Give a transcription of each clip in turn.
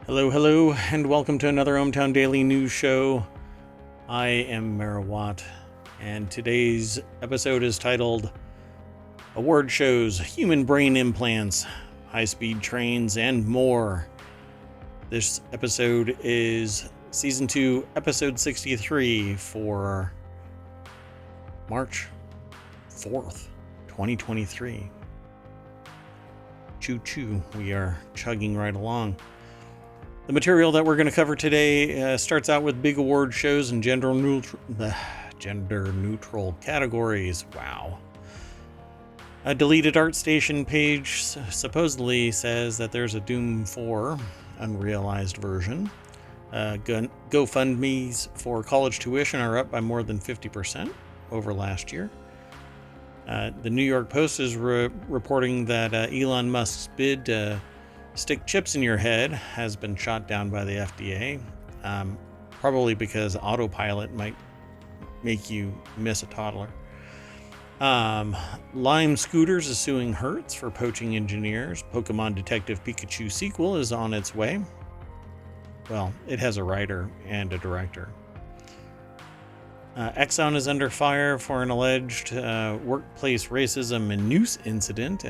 Hello, and welcome to another ohmTown Daily News Show. I am Merawat, and today's episode is titled Award Shows, Human Brain Implants, High-Speed Trains, and More. This episode is Season 2, Episode 63 for March 4th, 2023. Choo-choo, we are chugging right along. The material that we're going to cover today starts out with big award shows and gender neutral categories. Wow. A deleted Artstation page supposedly says that there's a Doom 4 unrealized version. GoFundMes for college tuition are up by more than 50% over last year. The New York Post is reporting that Elon Musk's bid to stick chips in your head has been shot down by the FDA, probably because autopilot might make you miss a toddler. Lime Scooters is suing Hertz for poaching engineers. Pokemon Detective Pikachu sequel is on its way. Well, it has a writer and a director. Exxon is under fire for an alleged workplace racism and noose incident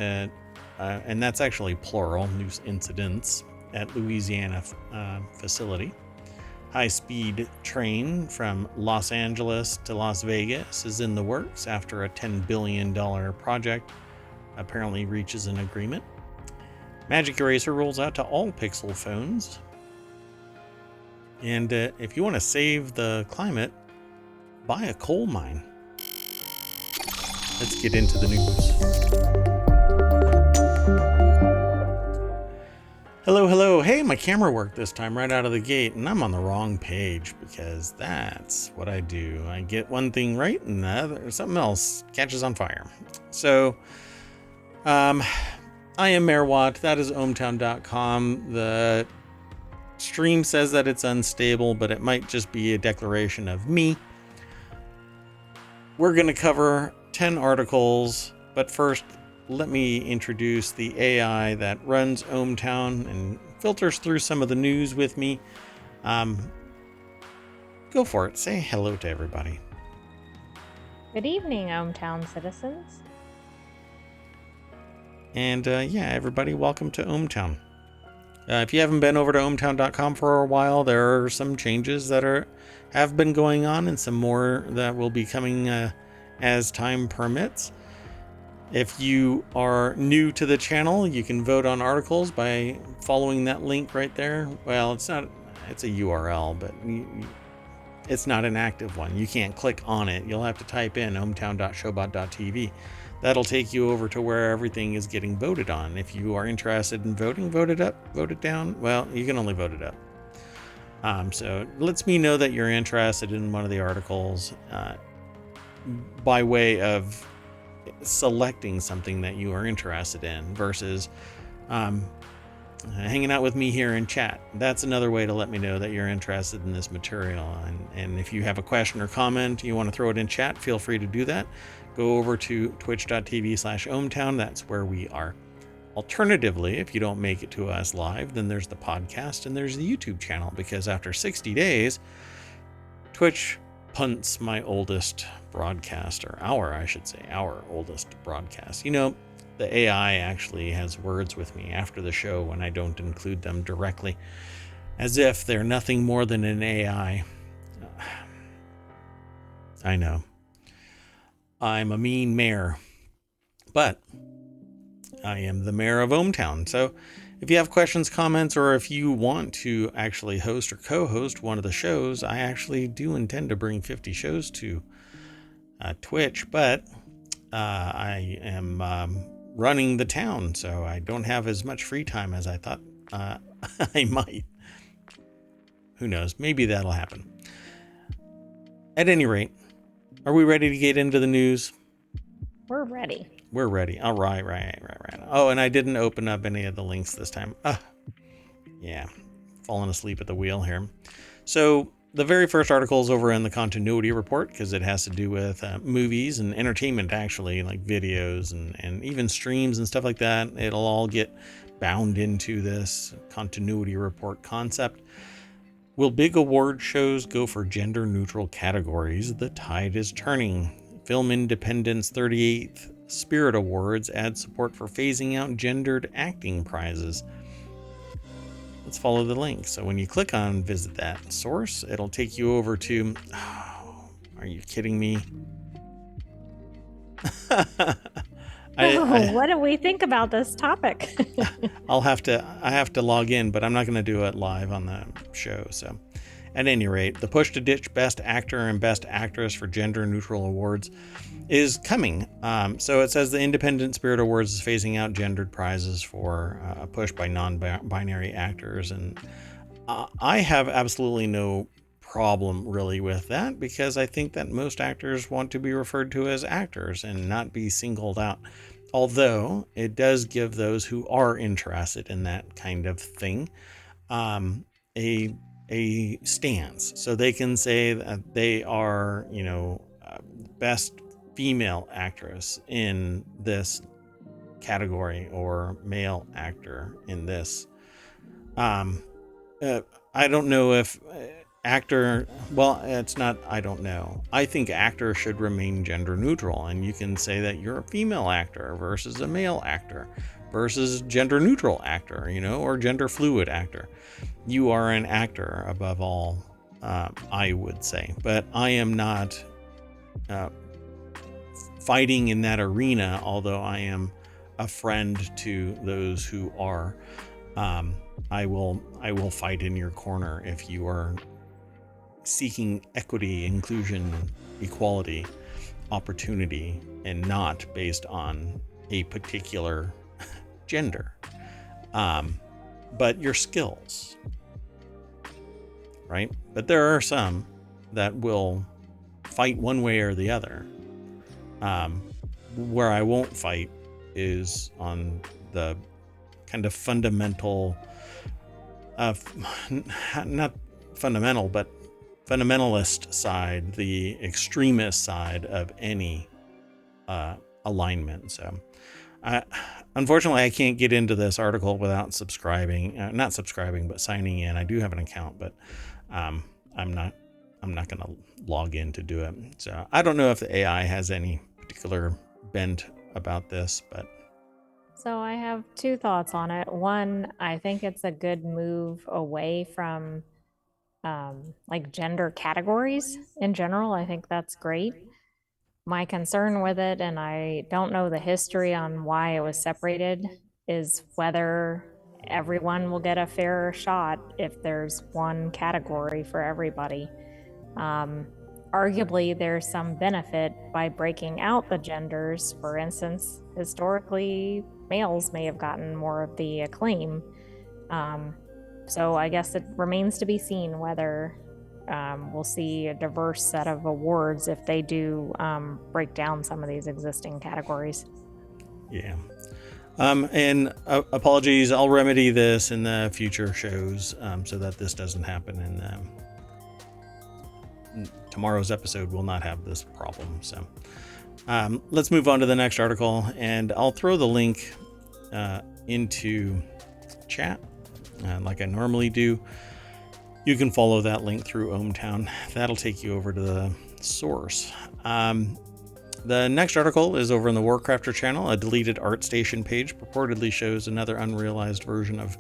and that's actually plural, noose incidents, at Louisiana facility. High-speed train from Los Angeles to Las Vegas is in the works after a $10 billion project apparently reaches an agreement. Magic Eraser rolls out to all Pixel phones. And if you want to save the climate, buy a coal mine. Let's get into the news. Hello. Hey, my camera worked this time right out of the gate, and I'm on the wrong page because that's what I do. I get one thing right and something else catches on fire. So, I am Merawat. That is ohmTown.com. The stream says that it's unstable, but it might just be a declaration of me. We're going to cover 10 articles, but first, let me introduce the AI that runs ohmTown and filters through some of the news with me. Go for it. Say hello to everybody. Good evening, ohmTown citizens. And everybody, welcome to ohmTown. If you haven't been over to ohmTown.com for a while, there are some changes that have been going on and some more that will be coming as time permits. If you are new to the channel, you can vote on articles by following that link right there. Well, it's a URL, but it's not an active one. You can't click on it. You'll have to type in ohmtown.showbot.tv. That'll take you over to where everything is getting voted on. If you are interested in voting, vote it up, vote it down. Well, you can only vote it up. So it lets me know that you're interested in one of the articles by way of selecting something that you are interested in versus hanging out with me here in chat. That's another way to let me know that you're interested in this material. And if you have a question or comment, you want to throw it in chat, feel free to do that. Go over to twitch.tv/ohmtown. That's where we are. Alternatively, if you don't make it to us live, then there's the podcast and there's the YouTube channel, because after 60 days, Twitch punts my oldest broadcast, or our oldest broadcast. You know, the AI actually has words with me after the show when I don't include them directly, as if they're nothing more than an AI. I know. I'm a mean mayor, but I am the mayor of ohmTown. So if you have questions, comments, or if you want to actually host or co-host one of the shows, I actually do intend to bring 50 shows to Twitch, but I am running the town, so I don't have as much free time as I thought I might. Who knows? Maybe that'll happen. At any rate, are we ready to get into the news? We're ready. We're ready. All right. Oh, and I didn't open up any of the links this time. Yeah, falling asleep at the wheel here. So the very first article is over in the continuity report because it has to do with movies and entertainment, actually, like videos and even streams and stuff like that. It'll all get bound into this continuity report concept. Will big award shows go for gender neutral categories? The tide is turning. Film Independent's 38th Spirit Awards add support for phasing out gendered acting prizes. Let's follow the link. So when you click on visit that source, it'll take you over to, oh, are you kidding me? What do we think about this topic? I have to log in, but I'm not going to do it live on the show. So at any rate, the push to ditch Best Actor and Best Actress for gender neutral awards is coming. So it says the Independent Spirit Awards is phasing out gendered prizes for a push by non-binary actors. And I have absolutely no problem really with that, because I think that most actors want to be referred to as actors and not be singled out. Although it does give those who are interested in that kind of thing a stance, so they can say that they are, best female actress in this category or male actor in this. I don't know if actor, well, it's not, I don't know. I think actor should remain gender neutral, and you can say that you're a female actor versus a male actor versus gender neutral actor, or gender fluid actor. You are an actor above all, I would say, but I am not fighting in that arena, although I am a friend to those who are. I will fight in your corner if you are seeking equity, inclusion, equality, opportunity, and not based on a particular gender, but your skills, right? But there are some that will fight one way or the other. Where I won't fight is on the kind of fundamental, not fundamental, but fundamentalist side, the extremist side of any alignment. So unfortunately, I can't get into this article without not subscribing, but signing in. I do have an account, but I'm not going to log in to do it. So I don't know if the AI has any particular bent about this, but. So I have two thoughts on it. One, I think it's a good move away from like gender categories in general. I think that's great. My concern with it, and I don't know the history on why it was separated, is whether everyone will get a fair shot if there's one category for everybody. Arguably, there's some benefit by breaking out the genders. For instance, historically, males may have gotten more of the acclaim. So I guess it remains to be seen whether we'll see a diverse set of awards if they do break down some of these existing categories. Yeah. And apologies, I'll remedy this in the future shows so that this doesn't happen. And tomorrow's episode will not have this problem. So let's move on to the next article, and I'll throw the link into chat like I normally do. You can follow that link through ohmTown. That'll take you over to the source. The next article is over in the Warcrafter channel. A deleted Artstation page purportedly shows another unrealized version of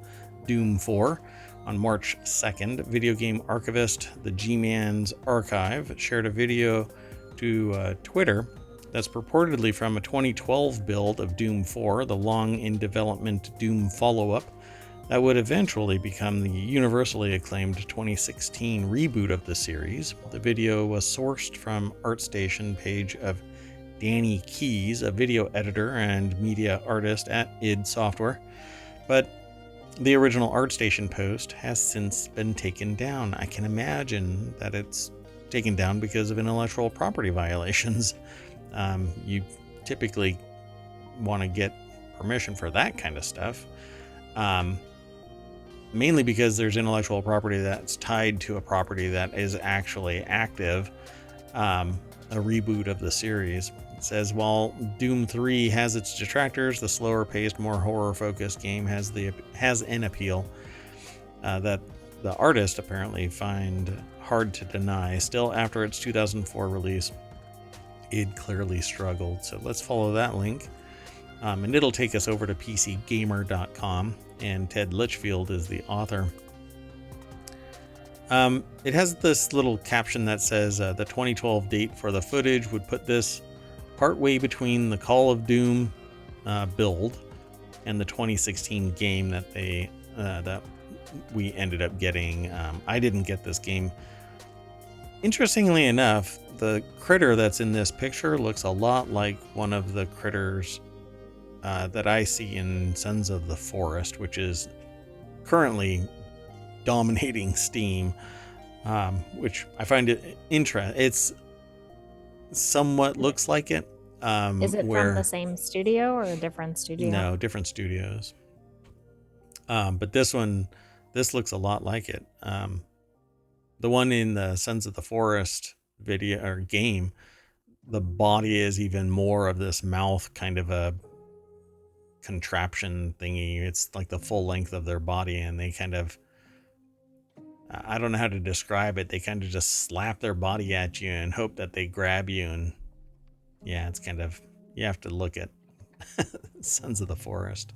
Doom 4. On March 2nd, video game archivist The G-Man's Archive shared a video to Twitter that's purportedly from a 2012 build of Doom 4, the long-in-development Doom follow-up that would eventually become the universally acclaimed 2016 reboot of the series. The video was sourced from Artstation page of Danny Keys, a video editor and media artist at id Software, but the original Artstation post has since been taken down. I can imagine that it's taken down because of intellectual property violations. You typically want to get permission for that kind of stuff. Mainly because there's intellectual property that's tied to a property that is actually active, a reboot of the series. says, while Doom 3 has its detractors, the slower-paced, more horror-focused game has an appeal that the artist apparently find hard to deny. Still, after its 2004 release, it clearly struggled. So let's follow that link. And it'll take us over to PCGamer.com, and Ted Litchfield is the author. It has this little caption that says the 2012 date for the footage would put this partway between the Call of Doom build and the 2016 game that we ended up getting. I didn't get this game. Interestingly enough, the critter that's in this picture looks a lot like one of the critters that I see in Sons of the Forest, which is currently dominating Steam, which I find it interesting. It's somewhat looks like it. Is it from the same studio or a different studio? No, different studios. But this looks a lot like it. The one in the Sons of the Forest video or game, the body is even more of this mouth kind of a contraption thingy. It's like the full length of their body, and they kind of, I don't know how to describe it. They kind of just slap their body at you and hope that they grab you. And yeah, it's kind of, you have to look at Sons of the Forest.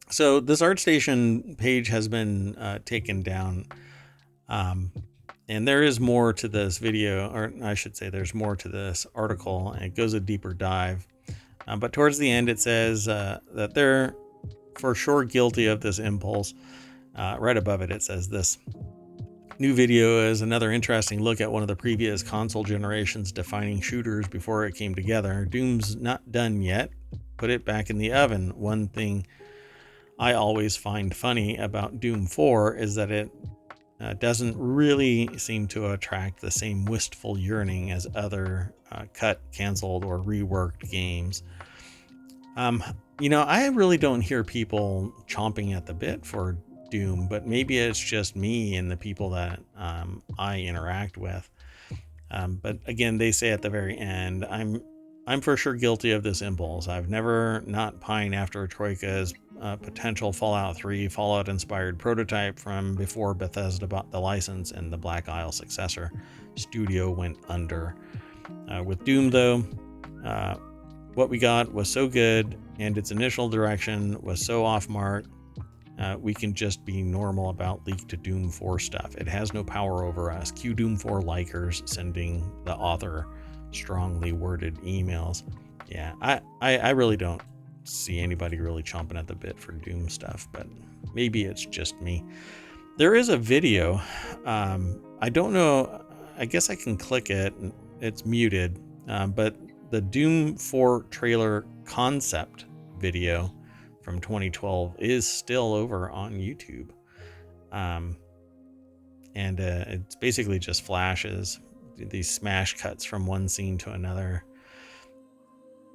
So this Artstation page has been taken down. And there is more to this video, or I should say there's more to this article, and it goes a deeper dive. But towards the end, it says that they're for sure guilty of this impulse. Right above it, it says this. New video is another interesting look at one of the previous console generation's defining shooters before it came together. Doom's not done yet. Put it back in the oven. One thing I always find funny about Doom 4 is that it doesn't really seem to attract the same wistful yearning as other cut, canceled, or reworked games. I really don't hear people chomping at the bit for Doom, but maybe it's just me and the people that I interact with. But again, they say at the very end, I'm for sure guilty of this impulse. I've never not pined after a Troika's potential Fallout 3 Fallout-inspired prototype from before Bethesda bought the license and the Black Isle successor studio went under. With Doom, though, what we got was so good, and its initial direction was so off-mark, we can just be normal about leaked Doom 4 stuff. It has no power over us. Cue Doom 4 likers sending the author strongly worded emails. Yeah, I really don't see anybody really chomping at the bit for Doom stuff, but maybe it's just me. There is a video. I don't know. I guess I can click it. It's muted, but the Doom 4 trailer concept video from 2012 is still over on YouTube. And it's basically just flashes, these smash cuts from one scene to another.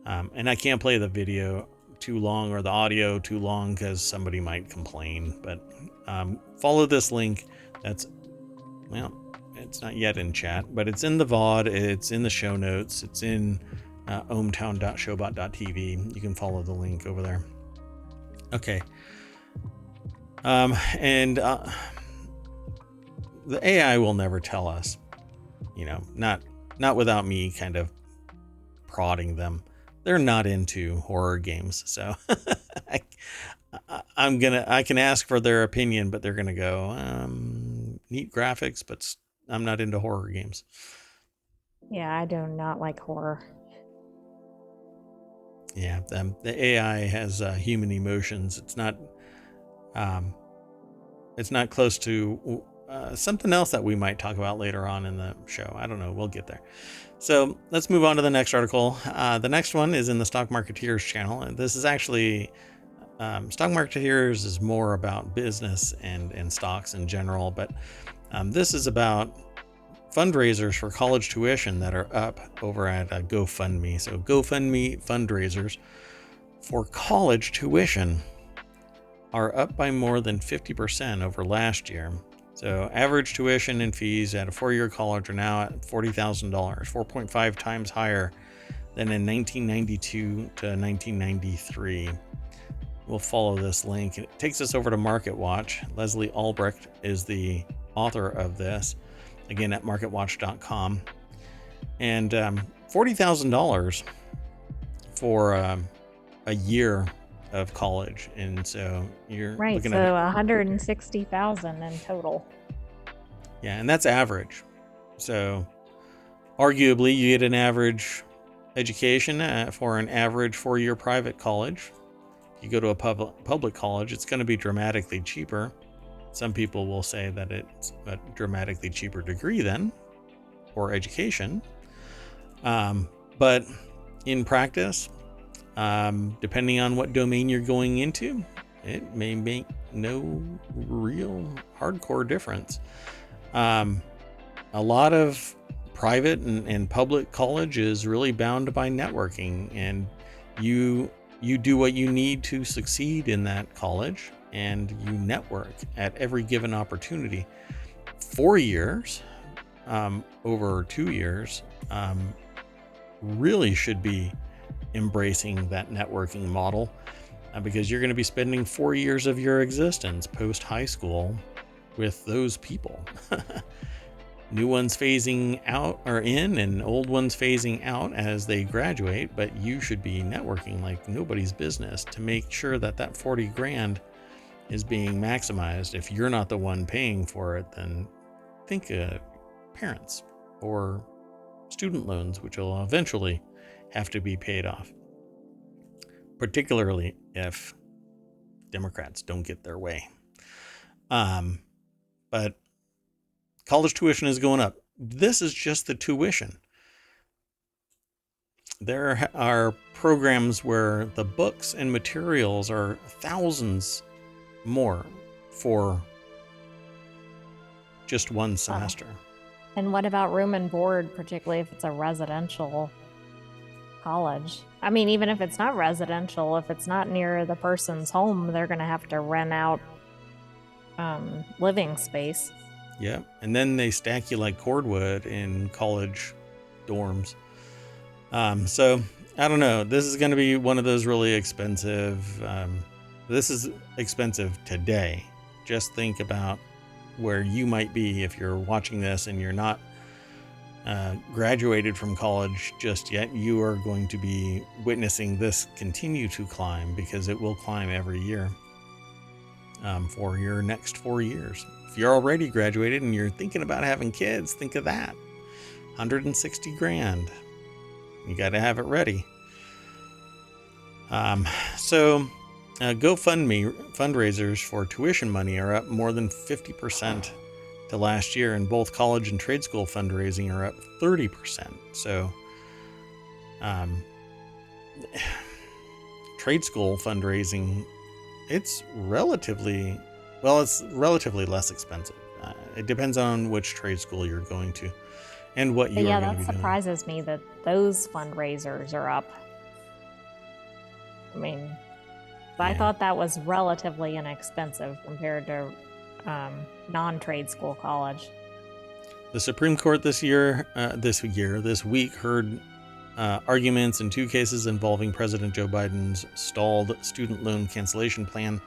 And I can't play the video too long or the audio too long because somebody might complain, but follow this link. It's not yet in chat, but it's in the VOD, it's in the show notes, it's in ohmTown.showbot.tv. You can follow the link over there. Okay. And the AI will never tell us, not without me kind of prodding them. They're not into horror games, so I can ask for their opinion, but they're gonna go, neat graphics, but I'm not into horror games. Yeah, I do not like horror. Yeah, the AI has human emotions. It's not close to something else that we might talk about later on in the show. I don't know. We'll get there. So let's move on to the next article. The next one is in the Stock Marketeers channel. And this is actually, Stock Marketeers is more about business and stocks in general. But this is about fundraisers for college tuition that are up over at GoFundMe. So GoFundMe fundraisers for college tuition are up by more than 50% over last year. So average tuition and fees at a 4-year college are now at $40,000, 4.5 times higher than in 1992 to 1993. We'll follow this link. It takes us over to MarketWatch. Leslie Albrecht is the author of this, again at marketwatch.com. And $40,000 for a year of college. And so you're Right, looking so at 160,000 in total. Yeah, and that's average. So arguably you get an average education for an average 4-year private college. If you go to a public college, it's going to be dramatically cheaper. Some people will say that it's a dramatically cheaper degree then, or education. But in practice, depending on what domain you're going into, it may make no real hardcore difference. A lot of private and public college is really bound by networking, and you do what you need to succeed in that college, and you network at every given opportunity. 4 years over 2 years really should be embracing that networking model, because you're going to be spending 4 years of your existence post high school with those people. New ones phasing out or in, and old ones phasing out as they graduate, but you should be networking like nobody's business to make sure that that 40 grand is being maximized. If you're not the one paying for it, then think of parents or student loans, which will eventually have to be paid off, particularly if Democrats don't get their way. But college tuition is going up. This is just the tuition. There are programs where the books and materials are thousands more for just one semester. And what about room and board, particularly if it's a residential college? I mean, even if it's not residential, if it's not near the person's home, they're going to have to rent out living space. Yeah, and then they stack you like cordwood in college dorms. So I don't know. This is going to be one of those really expensive. This is expensive today. Just think about where you might be if you're watching this and you're not graduated from college just yet. You are going to be witnessing this continue to climb, because it will climb every year for your next 4 years. If you're already graduated and you're thinking about having kids, think of that. 160 grand. You got to have it ready. So GoFundMe fundraisers for tuition money are up more than 50% to last year, and both college and trade school fundraising are up 30%. So trade school fundraising, it's relatively less expensive. It depends on which trade school you're going to and what you're going to be doing. That surprises me that those fundraisers are up. I mean, I thought that was relatively inexpensive compared to non-trade school college. The Supreme Court this week heard arguments in 2 cases involving President Joe Biden's stalled student loan cancellation plan,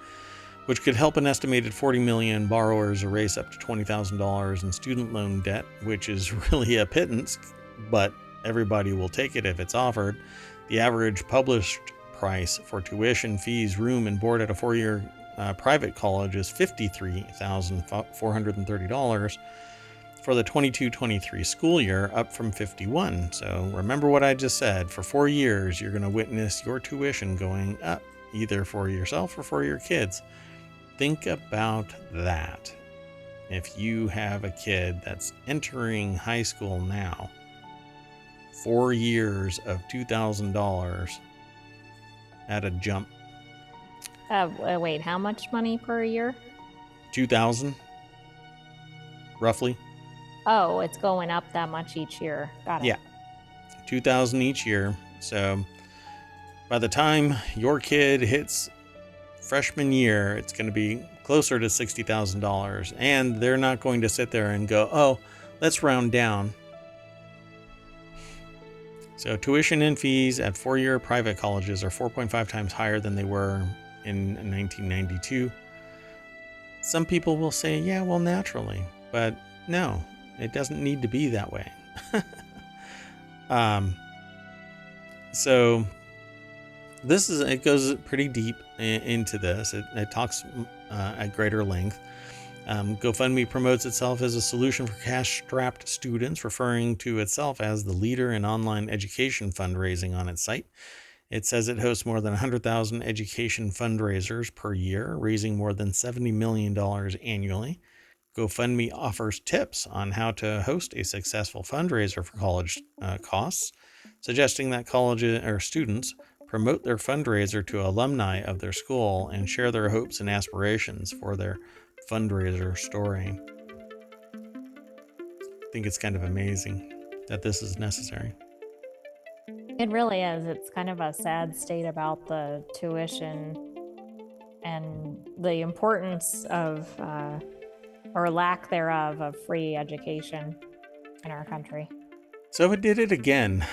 which could help an estimated 40 million borrowers erase up to $20,000 in student loan debt, which is really a pittance, but everybody will take it if it's offered. The average published price for tuition, fees, room, and board at a 4-year private college is $53,430 for the 22-23 school year, up from $51,000. So remember what I just said. For 4 years, you're going to witness your tuition going up, either for yourself or for your kids. Think about that. If you have a kid that's entering high school now, 4 years of $2,000 at a jump. Wait, how much money per year? $2,000, roughly. Oh, it's going up that much each year. Got it. Yeah, $2,000 each year. So by the time your kid hits freshman year, it's going to be closer to $60,000. And they're not going to sit there and go, oh, let's round down. So tuition and fees at four-year private colleges are 4.5 times higher than they were in 1992. Some people will say, yeah, well, naturally. But no, it doesn't need to be that way. So it goes pretty deep into this. It talks at greater length. GoFundMe promotes itself as a solution for cash-strapped students, referring to itself as the leader in online education fundraising on its site. It says it hosts more than 100,000 education fundraisers per year, raising more than $70 million annually. GoFundMe offers tips on how to host a successful fundraiser for college costs, suggesting that colleges or students promote their fundraiser to alumni of their school and share their hopes and aspirations for their fundraiser story. I think it's kind of amazing that this is necessary. It really is. It's kind of a sad state about the tuition and the importance of, or lack thereof, of free education in our country. So it did it again,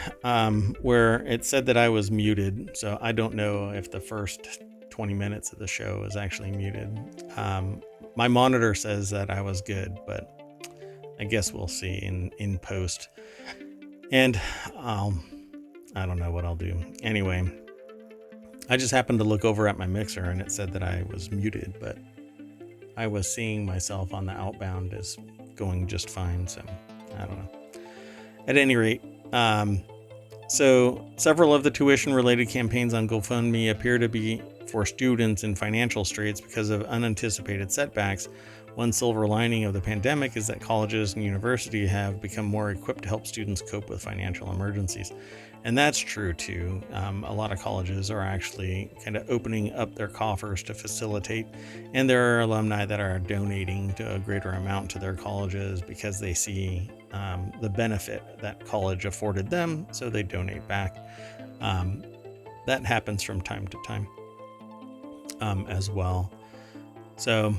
where it said that I was muted. So I don't know if the first 20 minutes of the show is actually muted. My monitor says that I was good, but I guess we'll see in post. And I don't know what I'll do. Anyway, I just happened to look over at my mixer and it said that I was muted, but I was seeing myself on the outbound as going just fine. So I don't know. At any rate, so several of the tuition-related campaigns on GoFundMe appear to be for students in financial straits because of unanticipated setbacks. One silver lining of the pandemic is that colleges and universities have become more equipped to help students cope with financial emergencies. And that's true too. A lot of colleges are actually kind of opening up their coffers to facilitate, and there are alumni that are donating to a greater amount to their colleges because they see the benefit that college afforded them, so they donate back. That happens from time to time as well. So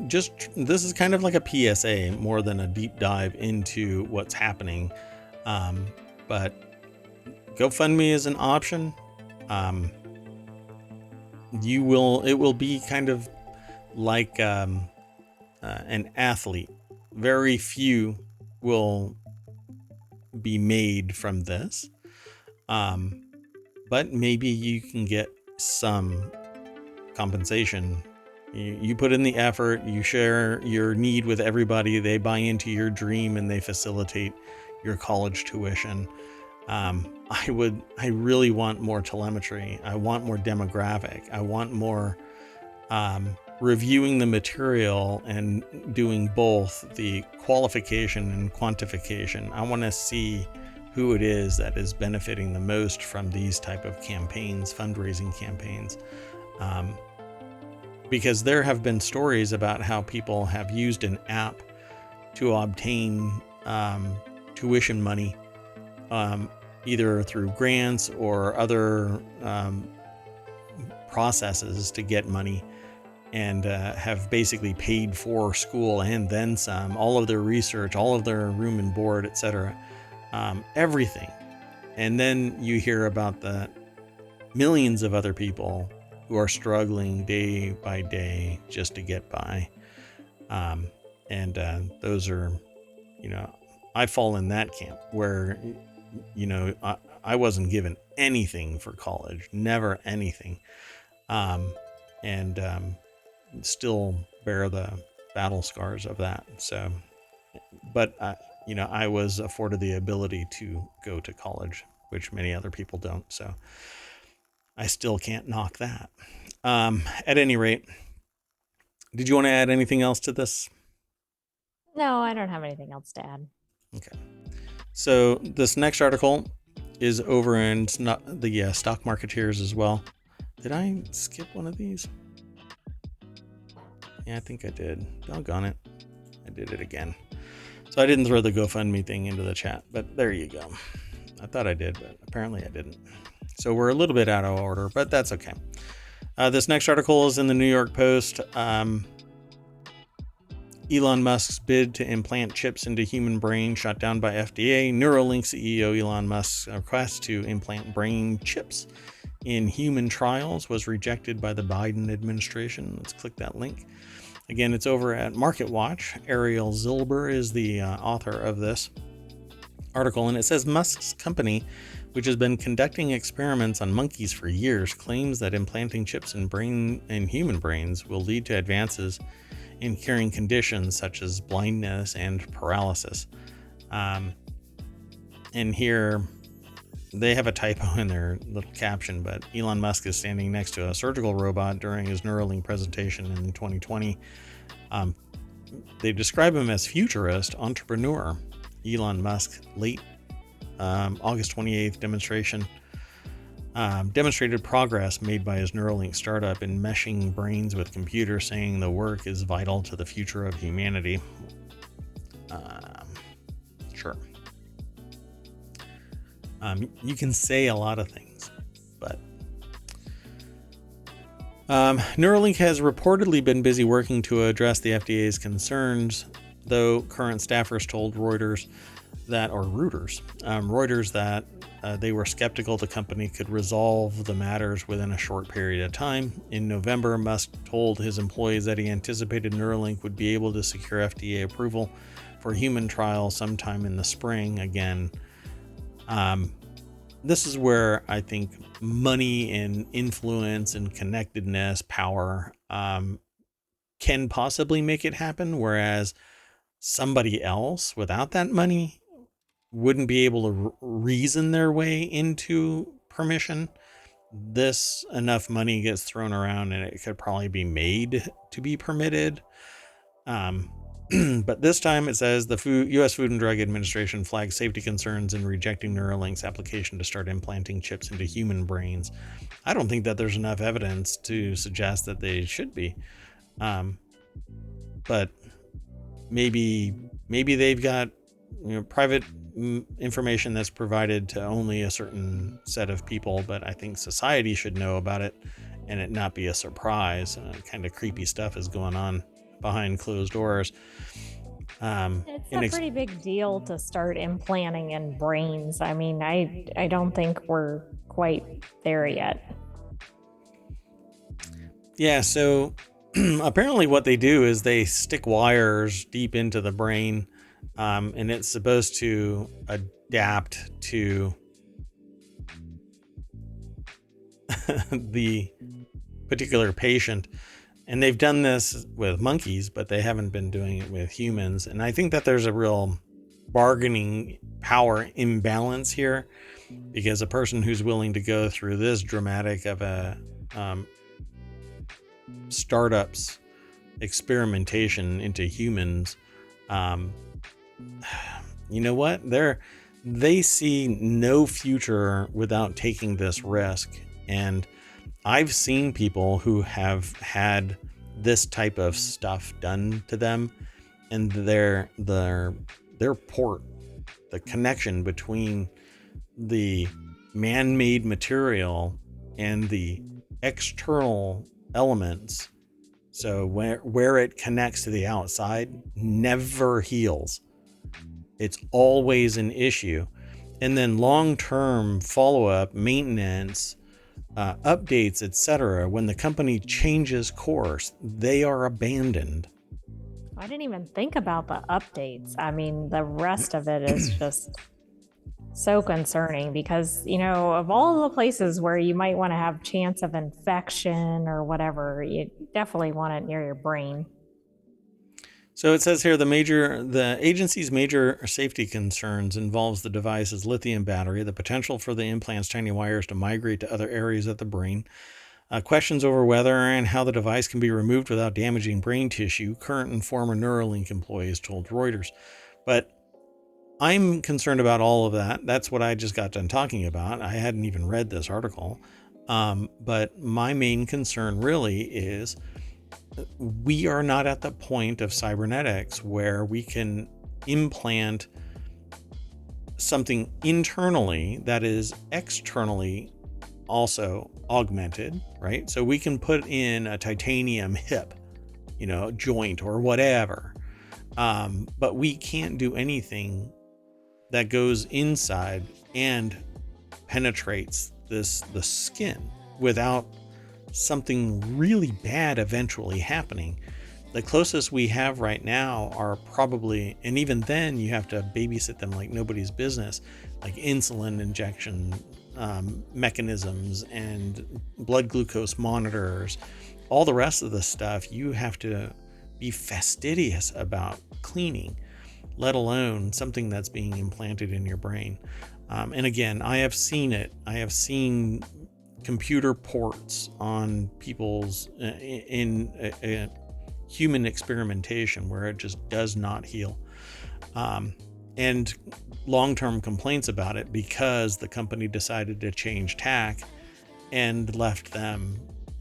this is kind of like a PSA more than a deep dive into what's happening. But GoFundMe is an option. It will be kind of like an athlete. Very few will be made from this. But maybe you can get some compensation. You put in the effort, you share your need with everybody, they buy into your dream, and they facilitate your college tuition. I really want more telemetry. I want more demographic. I want more reviewing the material and doing both the qualification and quantification. I want to see who it is that is benefiting the most from these type of campaigns, fundraising campaigns. Because there have been stories about how people have used an app to obtain tuition money, either through grants or other processes to get money, and have basically paid for school and then some, all of their research, all of their room and board, etc., everything. And then you hear about the millions of other people who are struggling day by day just to get by. And those are, I fall in that camp where, I wasn't given anything for college, never anything. And still bear the battle scars of that. So, but, I was afforded the ability to go to college, which many other people don't. So I still can't knock that. At any rate, did you want to add anything else to this? No, I don't have anything else to add. Okay. So this next article is over in the stock marketeers as well. Did I skip one of these? Yeah, I think I did. Doggone it. I did it again. So I didn't throw the GoFundMe thing into the chat, but there you go. I thought I did, but apparently I didn't. So we're a little bit out of order, but that's okay. This next article is in the New York Post. Elon Musk's bid to implant chips into human brain shut down by FDA. Neuralink CEO Elon Musk's request to implant brain chips in human trials was rejected by the Biden administration. Let's click that link. Again, it's over at MarketWatch. Ariel Zilber is the author of this article, and it says Musk's company, which has been conducting experiments on monkeys for years, claims that implanting chips in human brains will lead to advances in curing conditions such as blindness and paralysis. And here they have a typo in their little caption, but Elon Musk is standing next to a surgical robot during his Neuralink presentation in 2020. They describe him as futurist entrepreneur. Elon Musk late August 28th demonstrated progress made by his Neuralink startup in meshing brains with computers, saying the work is vital to the future of humanity. Sure. You can say a lot of things, but Neuralink has reportedly been busy working to address the FDA's concerns, though current staffers told Reuters that they were skeptical the company could resolve the matters within a short period of time. In November, Musk told his employees that he anticipated Neuralink would be able to secure FDA approval for human trials sometime in the spring. Again, this is where I think money and influence and connectedness, power, can possibly make it happen, whereas somebody else without that money wouldn't be able to reason their way into permission. This enough money gets thrown around and it could probably be made to be permitted. But this time it says the U.S. Food and Drug Administration flagged safety concerns in rejecting Neuralink's application to start implanting chips into human brains. I don't think that there's enough evidence to suggest that they should be. But maybe they've got private information that's provided to only a certain set of people, but I think society should know about it and it not be a surprise. Kind of creepy stuff is going on behind closed doors. It's a pretty big deal to start implanting in brains. I mean, I don't think we're quite there yet. Yeah, so apparently what they do is they stick wires deep into the brain, and it's supposed to adapt to the particular patient. And they've done this with monkeys, but they haven't been doing it with humans. And I think that there's a real bargaining power imbalance here, because a person who's willing to go through this dramatic of a startup's experimentation into humans, you know what? They see no future without taking this risk. And I've seen people who have had this type of stuff done to them, and their port, the connection between the man-made material and the external elements, so where it connects to the outside, never heals. It's always an issue. And then long-term follow-up, maintenance, updates, etc., when the company changes course, they are abandoned. I didn't even think about the updates. I mean, the rest of it is just so concerning because, of all the places where you might want to have chance of infection or whatever, you definitely want it near your brain. So it says here the agency's major safety concerns involves the device's lithium battery, the potential for the implant's tiny wires to migrate to other areas of the brain, questions over whether and how the device can be removed without damaging brain tissue, current and former Neuralink employees told Reuters. But I'm concerned about all of that. That's what I just got done talking about. I hadn't even read this article. But my main concern really is we are not at the point of cybernetics where we can implant something internally that is externally also augmented, right? So we can put in a titanium hip, joint or whatever. But we can't do anything that goes inside and penetrates the skin without something really bad eventually happening. The closest we have right now are probably, and even then you have to babysit them like nobody's business, like insulin injection mechanisms and blood glucose monitors. All the rest of the stuff you have to be fastidious about cleaning, let alone something that's being implanted in your brain. And again, I have seen it. I have seen computer ports on people's in human experimentation where it just does not heal. And long-term complaints about it because the company decided to change tack and left them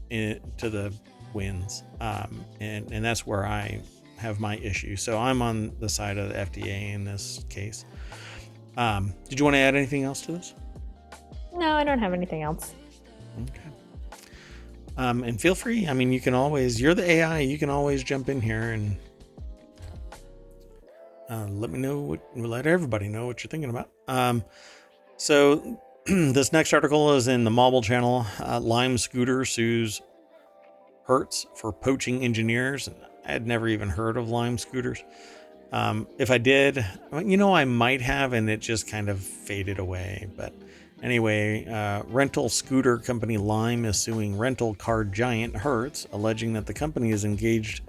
to the winds. And that's where I have my issue. So I'm on the side of the FDA in this case. Did you want to add anything else to this? No, I don't have anything else. Okay. And feel free. I mean, you're the AI. You can always jump in here and let everybody know what you're thinking about. So this next article is in the Mobile Channel. Lime scooter sues Hertz for poaching engineers. I had never even heard of Lime scooters. If I did, I might have, and it just kind of faded away. But anyway, rental scooter company Lime is suing rental car giant Hertz, alleging that the company is engaged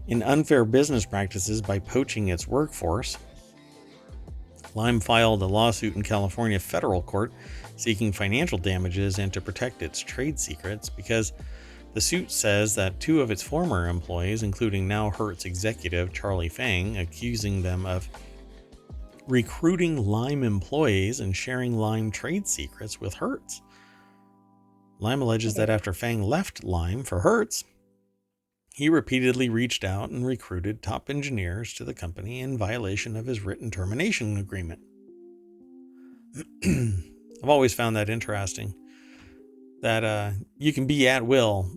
in unfair business practices by poaching its workforce. Lime filed a lawsuit in California federal court seeking financial damages and to protect its trade secrets because the suit says that two of its former employees, including now Hertz executive Charlie Fang, accusing them of recruiting Lime employees and sharing Lime trade secrets with Hertz. Lime alleges that after Fang left Lime for Hertz, he repeatedly reached out and recruited top engineers to the company in violation of his written termination agreement. I've always found that interesting. That you can be at will,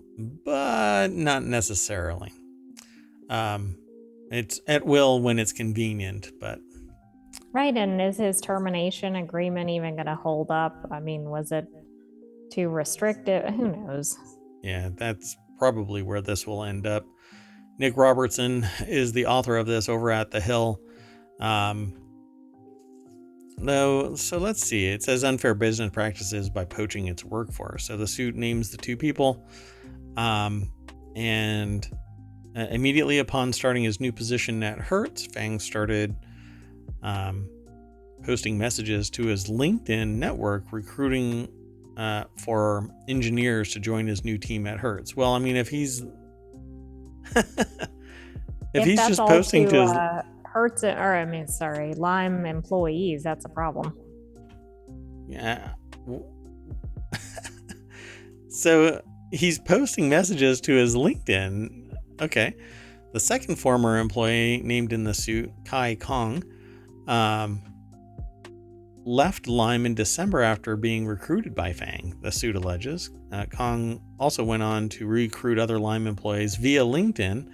but not necessarily. It's at will when it's convenient, but... Right, and is his termination agreement even going to hold up? I mean, was it too restrictive? Who knows? Yeah, that's probably where this will end up. Nick Robertson is the author of this over at The Hill. So let's see. It says unfair business practices by poaching its workforce. So the suit names the two people. And immediately upon starting his new position at Hertz, Fang started posting messages to his LinkedIn network recruiting for engineers to join his new team at Hertz. Well, I mean, if he's he's just posting to his Hertz, Lime employees, that's a problem. Yeah. So he's posting messages to his LinkedIn. Okay. The second former employee named in the suit, Kai Kong, left Lime in December after being recruited by Fang, the suit alleges. Kong also went on to recruit other Lime employees via LinkedIn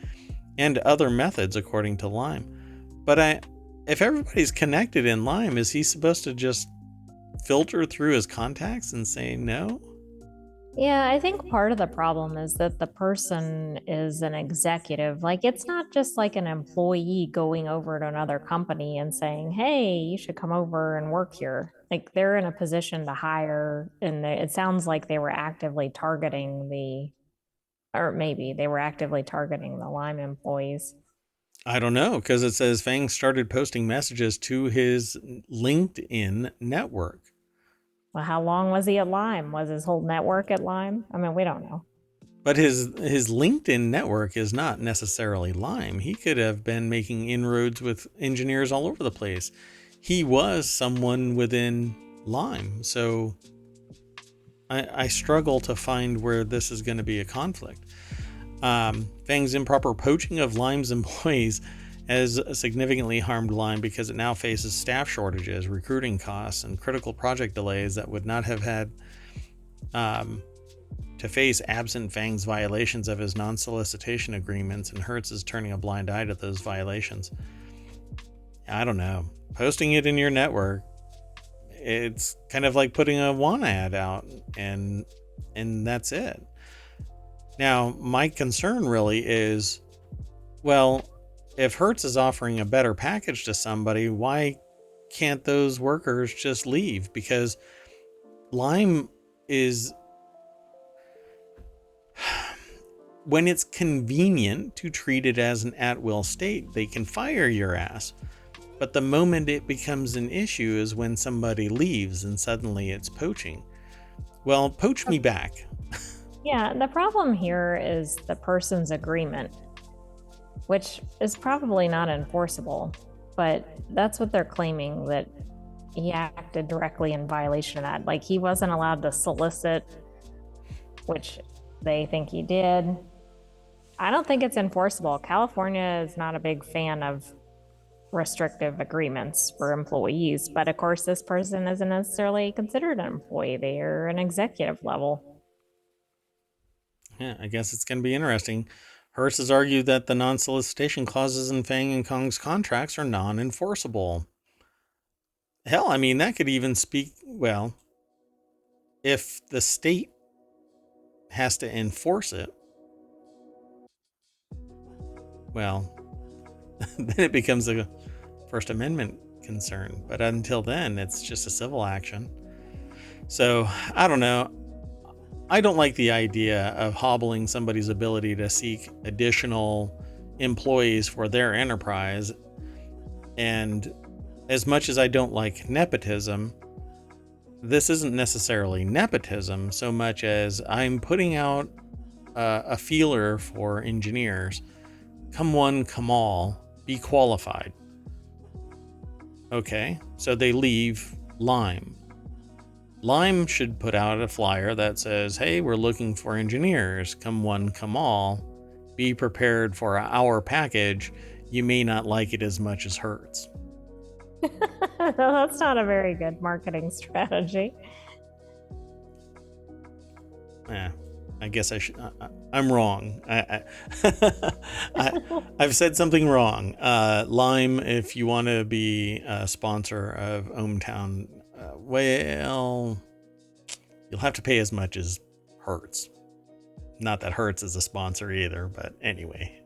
and other methods, according to Lime. But if everybody's connected in Lime, is he supposed to just filter through his contacts and say no? Yeah, I think part of the problem is that the person is an executive. Like, it's not just like an employee going over to another company and saying, hey, you should come over and work here. Like, they're in a position to hire, and it sounds like they were actively targeting the Lime employees. I don't know, because it says Fang started posting messages to his LinkedIn network. Well, how long was he at Lime? Was his whole network at Lime? I mean, we don't know. But his LinkedIn network is not necessarily Lime. He could have been making inroads with engineers all over the place. He was someone within Lime. So I struggle to find where this is going to be a conflict. Fang's improper poaching of Lime's employees has significantly harmed Lime because it now faces staff shortages, recruiting costs, and critical project delays that would not have had to face absent Fang's violations of his non-solicitation agreements, and Hertz is turning a blind eye to those violations. I don't know. Posting it in your network, it's kind of like putting a want ad out, and that's it. Now, my concern really is, well, if Hertz is offering a better package to somebody, why can't those workers just leave? Because Lime is, when it's convenient to treat it as an at-will state, they can fire your ass. But the moment it becomes an issue is when somebody leaves and suddenly it's poaching. Well, poach me back. Yeah, the problem here is the person's agreement, which is probably not enforceable, but that's what they're claiming, that he acted directly in violation of that. Like, he wasn't allowed to solicit, which they think he did. I don't think it's enforceable. California is not a big fan of restrictive agreements for employees, but of course, this person isn't necessarily considered an employee. They're an executive level. Yeah, I guess it's going to be interesting. Hertz has argued that the non-solicitation clauses in Fang and Kong's contracts are non-enforceable. Hell, I mean, that could even speak, well, if the state has to enforce it, well, then it becomes a First Amendment concern. But until then, it's just a civil action. So, I don't know. I don't like the idea of hobbling somebody's ability to seek additional employees for their enterprise. And as much as I don't like nepotism, this isn't necessarily nepotism so much as I'm putting out a feeler for engineers. Come one, come all, be qualified. Okay, so they leave Lime. Lime should put out a flyer that says, hey, we're looking for engineers. Come one, come all. Be prepared for our package. You may not like it as much as Hertz. No, that's not a very good marketing strategy. I guess I'm wrong. I've said something wrong. Lime, if you want to be a sponsor of ohmTown, well, you'll have to pay as much as Hertz. Not that Hertz is a sponsor either, but anyway.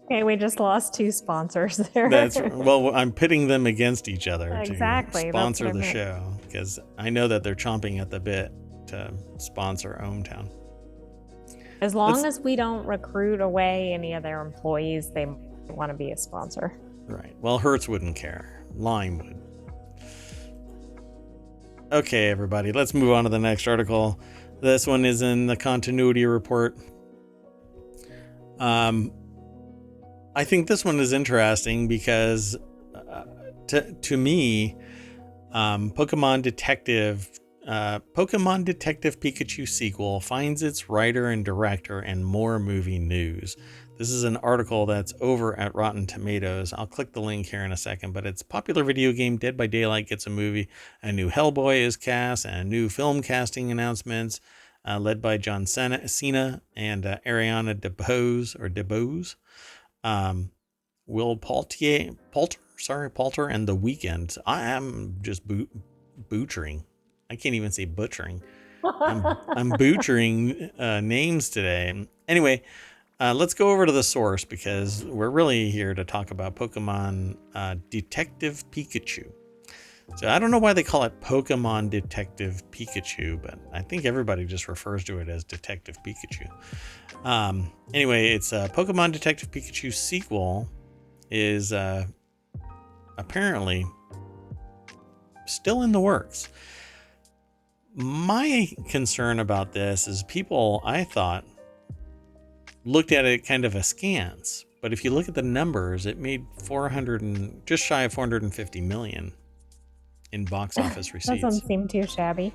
Okay, we just lost 2 sponsors there. Well, I'm pitting them against each other exactly, to sponsor the show, because I know that they're chomping at the bit to sponsor ohmTown. As long as we don't recruit away any of their employees, they want to be a sponsor. Right. Well, Hertz wouldn't care. Lime would. Okay, everybody, let's move on to the next article. This one is in the continuity report. I think this one is interesting because to me, Pokemon Detective Pikachu sequel finds its writer and director and more movie news. This is an article that's over at Rotten Tomatoes. I'll click the link here in a second, but it's popular video game Dead by Daylight gets a movie, a new Hellboy is cast, and new film casting announcements led by John Cena and Ariana DeBose. Will Poulter, and The Weeknd. I am just butchering. I can't even say butchering. I'm butchering names today. Anyway, let's go over to the source because we're really here to talk about Pokemon Detective Pikachu. So I don't know why they call it Pokemon Detective Pikachu, but I think everybody just refers to it as Detective Pikachu. Anyway, it's a Pokemon Detective Pikachu sequel is apparently still in the works. My concern about this is people, I thought, looked at it kind of askance, but if you look at the numbers, it made just shy of 450 million in box office receipts. Doesn't seem too shabby.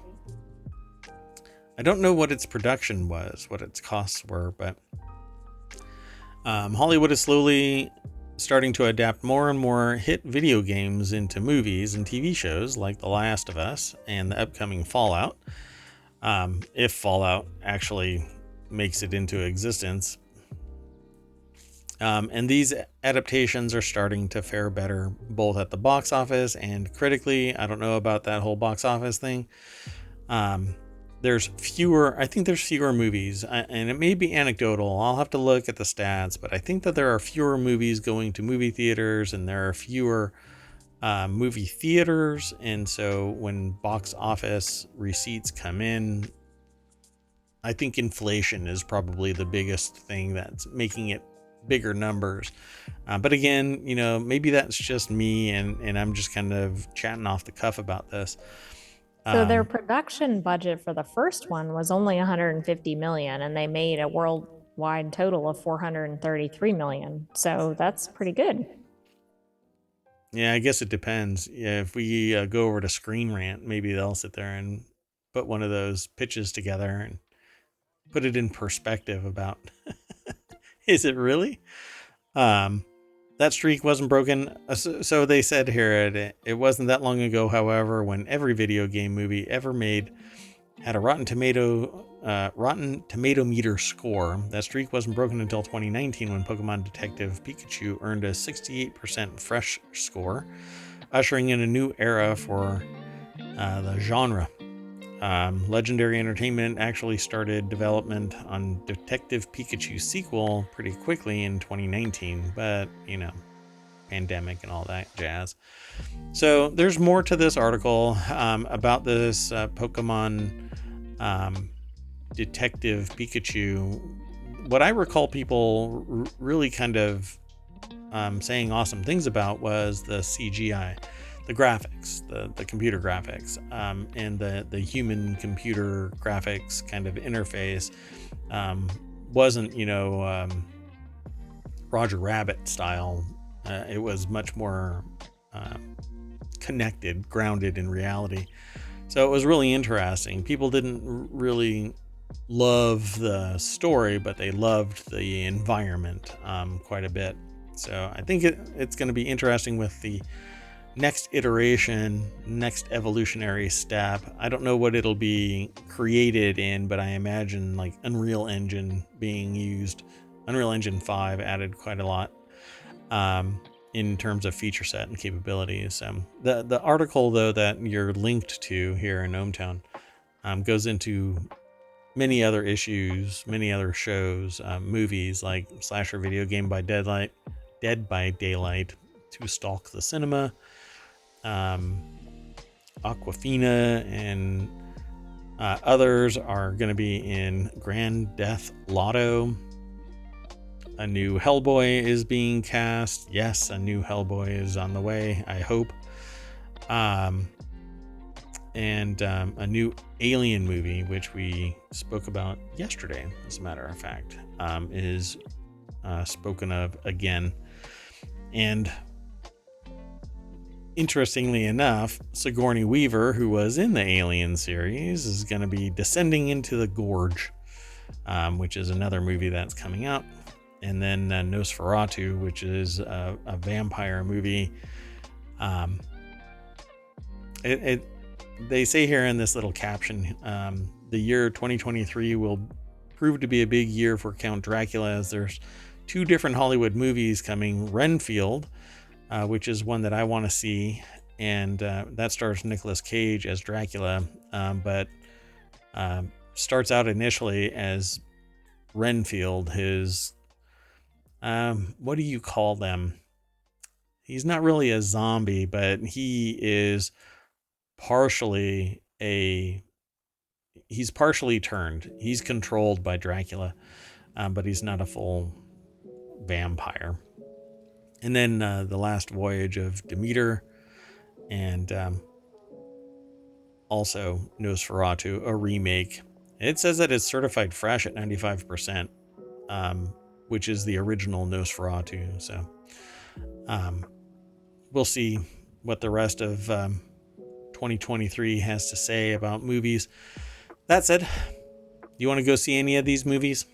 I don't know what its production was, what its costs were, but Hollywood is slowly starting to adapt more and more hit video games into movies and TV shows like The Last of Us and the upcoming Fallout. If Fallout actually makes it into existence. And these adaptations are starting to fare better both at the box office and critically. I don't know about that whole box office thing. I think there's fewer movies, and it may be anecdotal. I'll have to look at the stats, but I think that there are fewer movies going to movie theaters and there are fewer movie theaters. And so when box office receipts come in, I think inflation is probably the biggest thing that's making it bigger numbers. But again, maybe that's just me and I'm just kind of chatting off the cuff about this. So their production budget for the first one was only 150 million, and they made a worldwide total of 433 million. So that's pretty good. Yeah, I guess it depends. Yeah, if we go over to Screen Rant, maybe they'll sit there and put one of those pitches together and put it in perspective about is it really? Um, that streak wasn't broken. So they said here, it wasn't that long ago, however, when every video game movie ever made had a Rotten Tomato meter score. That streak wasn't broken until 2019 when Pokemon Detective Pikachu earned a 68% fresh score, ushering in a new era for the genre. Legendary Entertainment actually started development on Detective Pikachu sequel pretty quickly in 2019, but pandemic and all that jazz. So there's more to this article about this Pokemon Detective Pikachu. What I recall people really kind of saying awesome things about was the CGI, the graphics, the computer graphics, and the human computer graphics kind of interface wasn't Roger Rabbit style. It was much more connected, grounded in reality. So it was really interesting. People didn't really love the story, but they loved the environment quite a bit. So I think it's going to be interesting with the next iteration, next evolutionary step. I don't know what it'll be created in, but I imagine like Unreal Engine being used. Unreal Engine 5 added quite a lot in terms of feature set and capabilities. The article, though, that you're linked to here in ohmTown goes into many other issues, many other shows, movies like Slasher Video Game by Dead by Daylight, To Stalk the Cinema, Aquafina, and others are going to be in Grand Death Lotto. A new Hellboy is being cast. Yes, a new Hellboy is on the way, I hope. And a new Alien movie, which we spoke about yesterday, as a matter of fact, is spoken of again. And interestingly enough, Sigourney Weaver, who was in the Alien series, is going to be descending into the Gorge, which is another movie that's coming out. And then Nosferatu, which is a vampire movie. They say here in this little caption, the year 2023 will prove to be a big year for Count Dracula, as there's two different Hollywood movies coming. Renfield, which is one that I want to see, and that stars Nicolas Cage as Dracula, but starts out initially as Renfield, his what do you call them? He's not really a zombie, but he is he's partially turned. He's controlled by Dracula, but he's not a full vampire. And then The Last Voyage of Demeter, and also Nosferatu, a remake. It says that it's certified fresh at 95%, which is the original Nosferatu. So we'll see what the rest of 2023 has to say about movies. That said, you want to go see any of these movies?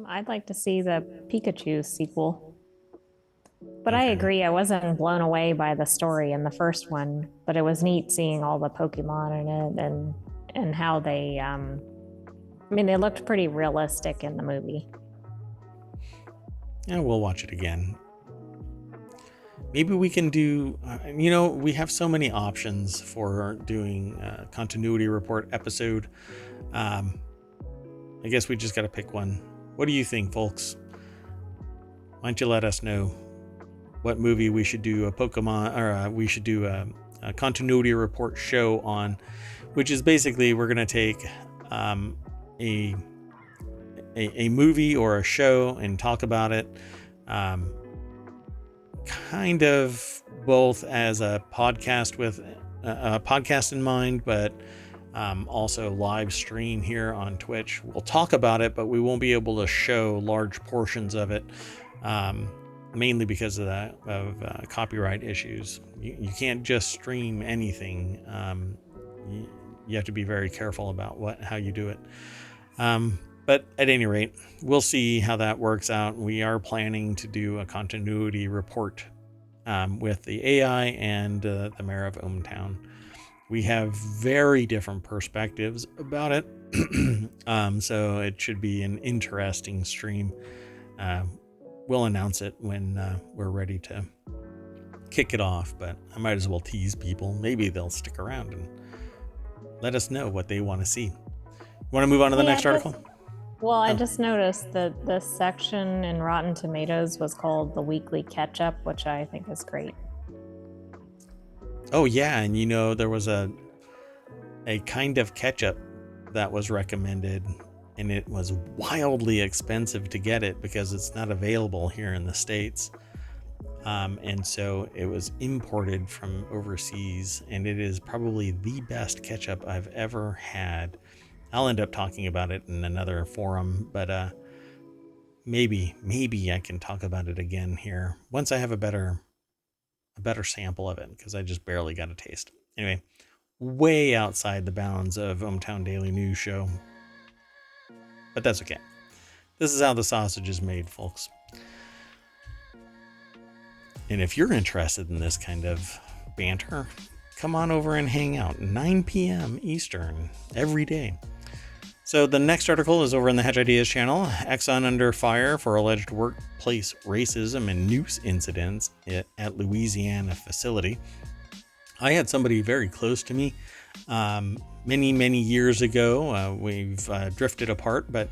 I'd like to see the Pikachu sequel. But I Okay. agree, I wasn't blown away by the story in the first one, but it was neat seeing all the Pokemon in it and how they I mean they looked pretty realistic in the movie. Yeah, we'll watch it again. Maybe we can do, we have so many options for doing a continuity report episode. I guess we just got to pick one. What do you think, folks? Why don't you let us know what movie we should do a Pokemon, or we should do a continuity report show on, which is basically we're going to take a movie or a show and talk about it. Kind of both as a podcast with a podcast in mind, but also live stream here on Twitch. We'll talk about it, but we won't be able to show large portions of it, mainly because of that copyright issues. You can't just stream anything. You have to be very careful about how you do it. But at any rate, we'll see how that works out. We are planning to do a continuity report with the AI and the mayor of ohmTown. We have very different perspectives about it, so it should be an interesting stream. We'll announce it when we're ready to kick it off, but I might as well tease people. Maybe they'll stick around and let us know what they want to see. Want to move on to the next article? I just noticed that this section in Rotten Tomatoes was called the Weekly Catch-Up, which I think is great. Oh yeah, and there was a kind of ketchup that was recommended, and it was wildly expensive to get it because it's not available here in the States. And so it was imported from overseas, and it is probably the best ketchup I've ever had. I'll end up talking about it in another forum, but maybe I can talk about it again here once I have a better sample of it, because I just barely got a taste. Anyway, way outside the bounds of ohmTown Daily News Show, but that's okay. This is how the sausage is made, folks. And if you're interested in this kind of banter, come on over and hang out 9 p.m. Eastern every day. So the next article is over in the Hedge Ideas channel. Exxon under fire for alleged workplace racism and noose incidents at Louisiana facility. I had somebody very close to me many years ago. We've drifted apart, but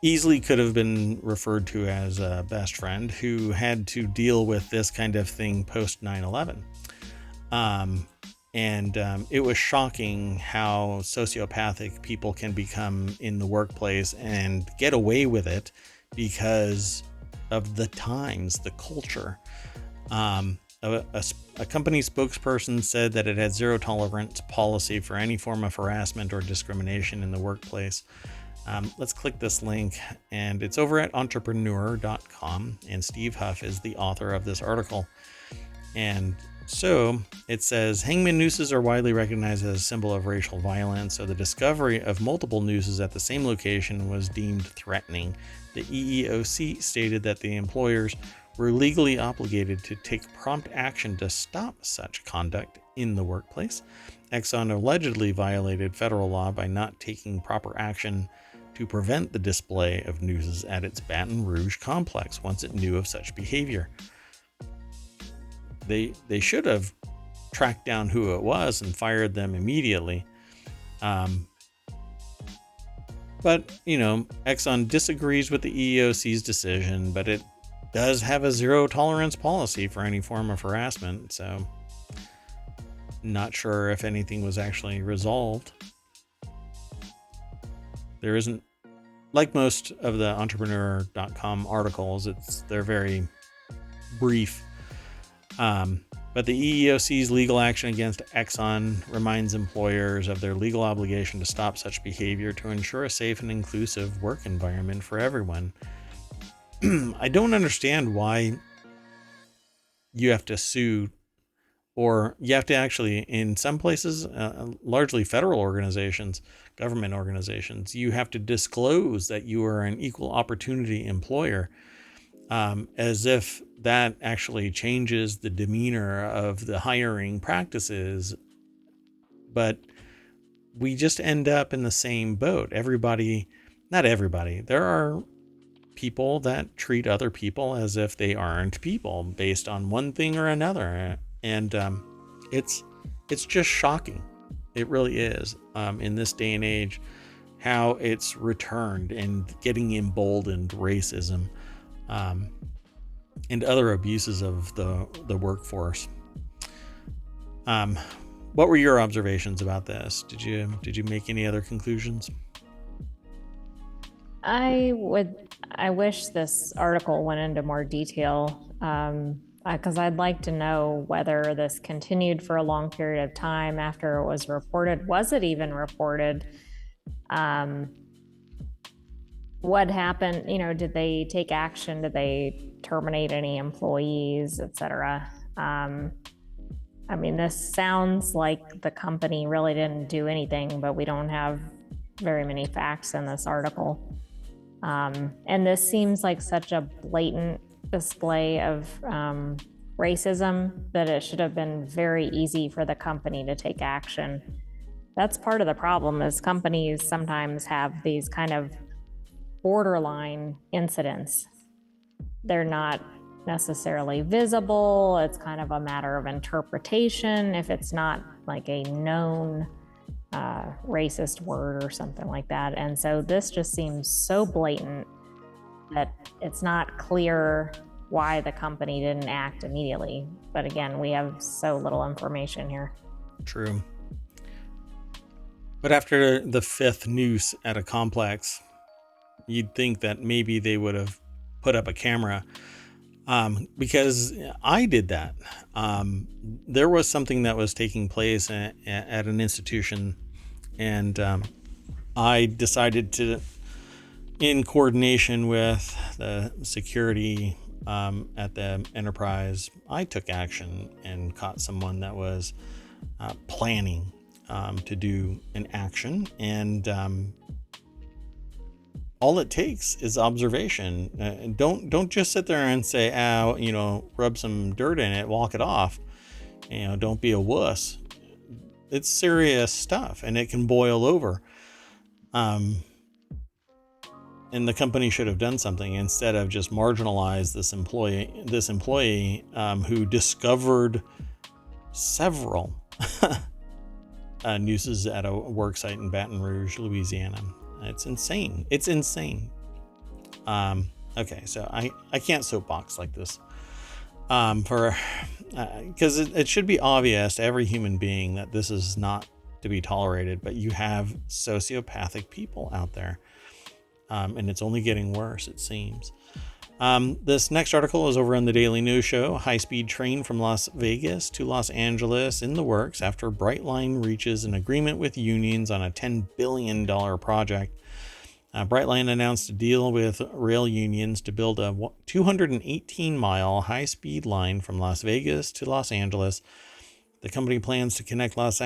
easily could have been referred to as a best friend who had to deal with this kind of thing post 9/11. And it was shocking how sociopathic people can become in the workplace and get away with it because of the times, the culture. A company spokesperson said that it had zero tolerance policy for any form of harassment or discrimination in the workplace. Let's click this link, and it's over at entrepreneur.com, and Steve Huff is the author of this article. And so it says, hangman nooses are widely recognized as a symbol of racial violence, so the discovery of multiple nooses at the same location was deemed threatening. The EEOC stated that the employers were legally obligated to take prompt action to stop such conduct in the workplace. Exxon allegedly violated federal law by not taking proper action to prevent the display of nooses at its Baton Rouge complex once it knew of such behavior. They should have tracked down who it was and fired them immediately. But, Exxon disagrees with the EEOC's decision, but it does have a zero tolerance policy for any form of harassment. So not sure if anything was actually resolved. There isn't, like most of the entrepreneur.com articles, they're very brief. But the EEOC's legal action against Exxon reminds employers of their legal obligation to stop such behavior to ensure a safe and inclusive work environment for everyone. I don't understand why you have to sue, or you have to actually, in some places, largely federal organizations, government organizations, you have to disclose that you are an equal opportunity employer. as if that actually changes the demeanor of the hiring practices. But we just end up in the same boat. Everybody, not everybody, there are people that treat other people as if they aren't people based on one thing or another. And it's just shocking. It really is, in this day and age, how it's returned and getting emboldened racism, and other abuses of the workforce. What were your observations about this? Did you make any other conclusions? I wish this article went into more detail, because I'd like to know whether this continued for a long period of time after it was reported. Was it even reported? Um, what happened? Did they take action? Did they terminate any employees, et cetera? I mean, this sounds like the company really didn't do anything, but we don't have very many facts in this article. And this seems like such a blatant display of racism that it should have been very easy for the company to take action. That's part of the problem, is companies sometimes have these kind of borderline incidents. They're not necessarily visible. It's kind of a matter of interpretation if it's not like a known racist word or something like that. And so this just seems so blatant that it's not clear why the company didn't act immediately. But again, we have so little information here. True. But after the fifth noose at a complex, you'd think that maybe they would have put up a camera, because I did that. There was something that was taking place at an institution, and I decided to, in coordination with the security at the enterprise, I took action and caught someone that was planning to do an action. And all it takes is observation. Don't just sit there and say, rub some dirt in it, walk it off. Don't be a wuss. It's serious stuff, and it can boil over. And the company should have done something instead of just marginalize this employee who discovered several nooses at a work site in Baton Rouge, Louisiana. It's insane. Okay, so I can't soapbox like this, because it should be obvious to every human being that this is not to be tolerated. But you have sociopathic people out there, and it's only getting worse, it seems. This next article is over on the Daily News Show. High-speed train from Las Vegas to Los Angeles in the works after Brightline reaches an agreement with unions on a $10 billion project. Brightline announced a deal with rail unions to build a 218-mile high-speed line from Las Vegas to Los Angeles. The company plans to connect Las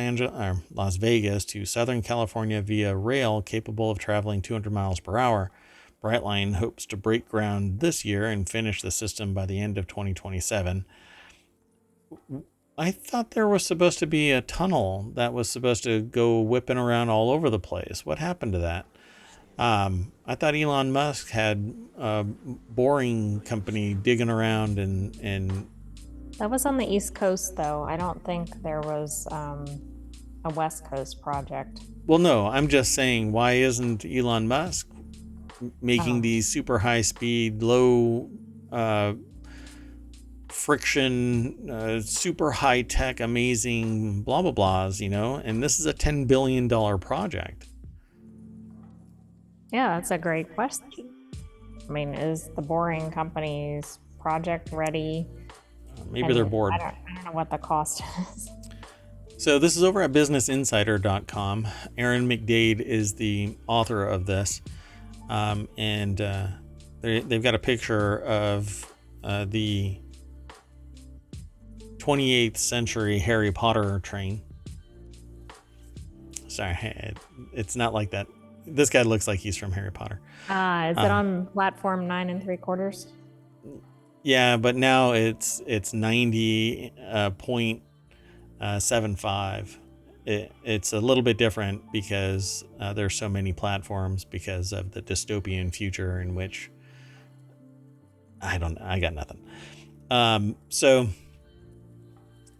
Vegas to Southern California via rail capable of traveling 200 miles per hour. Brightline hopes to break ground this year and finish the system by the end of 2027. I thought there was supposed to be a tunnel that was supposed to go whipping around all over the place. What happened to that? I thought Elon Musk had a boring company digging around and That was on the East Coast, though. I don't think there was a West Coast project. Well, no, I'm just saying, why isn't Elon Musk making these super high speed, low friction, super high tech, amazing blah blah blahs, and this is a $10 billion project. Yeah, that's a great question. I mean, is the boring company's project ready? Maybe they're bored. I don't know what the cost is. So this is over at businessinsider.com. Aaron McDade is the author of this. And they've got a picture of the 28th century Harry Potter train. Sorry, it's not like that. This guy looks like he's from Harry Potter. Is it on platform 9 3/4? Yeah, but now it's 90.75. It's a little bit different because there's so many platforms because of the dystopian future in which I got nothing. So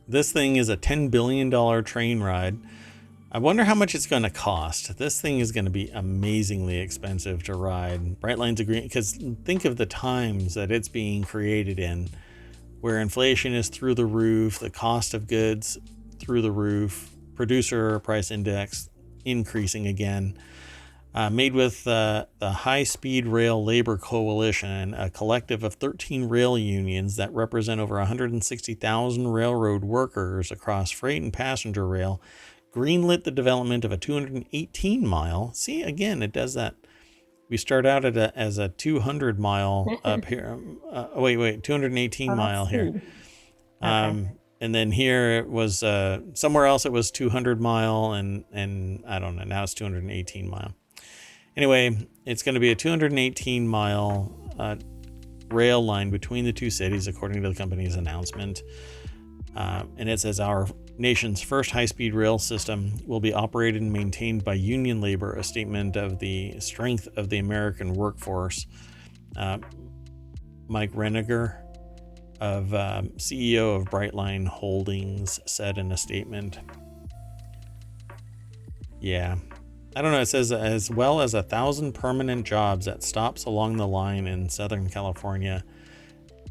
this thing is a $10 billion train ride. I wonder how much it's going to cost. This thing is going to be amazingly expensive to ride. Brightline's agreeing, because think of the times that it's being created in, where inflation is through the roof, the cost of goods through the roof, producer price index increasing again. Made with the High Speed Rail Labor Coalition, a collective of 13 rail unions that represent over 160,000 railroad workers across freight and passenger rail, greenlit the development of a 218 mile. See, again, it does that. We start out as a 200 mile up here. 218 Oh, mile that's here. speed. Okay. And then here it was somewhere else it was 200 mile, and I don't know, now it's 218 mile. Anyway, it's going to be a 218 mile rail line between the two cities, according to the company's announcement. And it says our nation's first high-speed rail system will be operated and maintained by union labor, a statement of the strength of the American workforce. Mike Reniger, CEO of Brightline Holdings, said in a statement. Yeah. I don't know. It says as well as 1,000 permanent jobs at stops along the line in Southern California.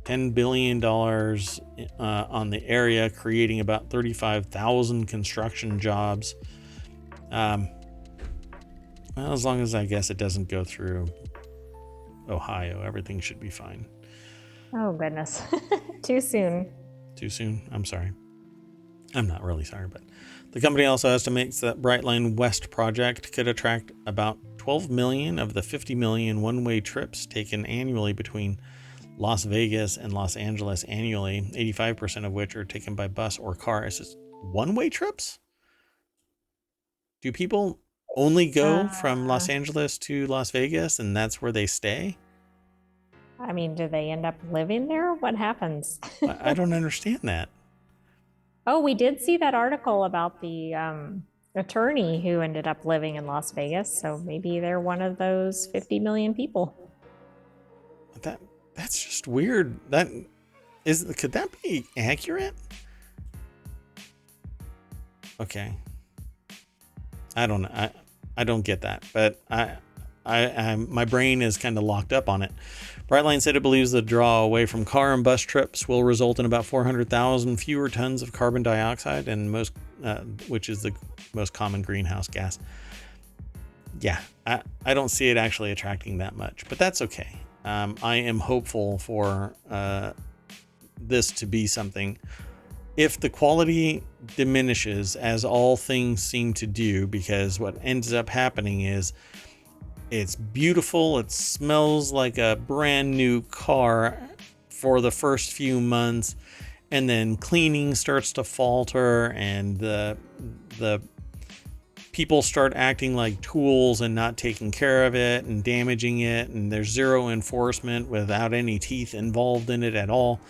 $10 billion on the area, creating about 35,000 construction jobs. Well, as long as I guess it doesn't go through Ohio, everything should be fine. Oh, goodness. Too soon. Too soon? I'm sorry. I'm not really sorry, but the company also estimates that Brightline West project could attract about 12 million of the 50 million one-way trips taken annually between Las Vegas and Los Angeles annually, 85% of which are taken by bus or car. Is this one-way trips? Do people only go from Los Angeles to Las Vegas and that's where they stay? I mean, do they end up living there? What happens? I don't understand that. Oh, we did see that article about the attorney who ended up living in Las Vegas. So maybe they're one of those 50 million people. That's just weird. Could that be accurate? Okay. I don't know. I don't get that, but my brain is kind of locked up on it. Brightline said it believes the draw away from car and bus trips will result in about 400,000 fewer tons of carbon dioxide, and which is the most common greenhouse gas. Yeah, I don't see it actually attracting that much, but that's okay. I am hopeful for this to be something. If the quality diminishes, as all things seem to do, because what ends up happening is it's beautiful, it smells like a brand new car for the first few months, and then cleaning starts to falter, and the people start acting like tools and not taking care of it and damaging it, and there's zero enforcement without any teeth involved in it at all.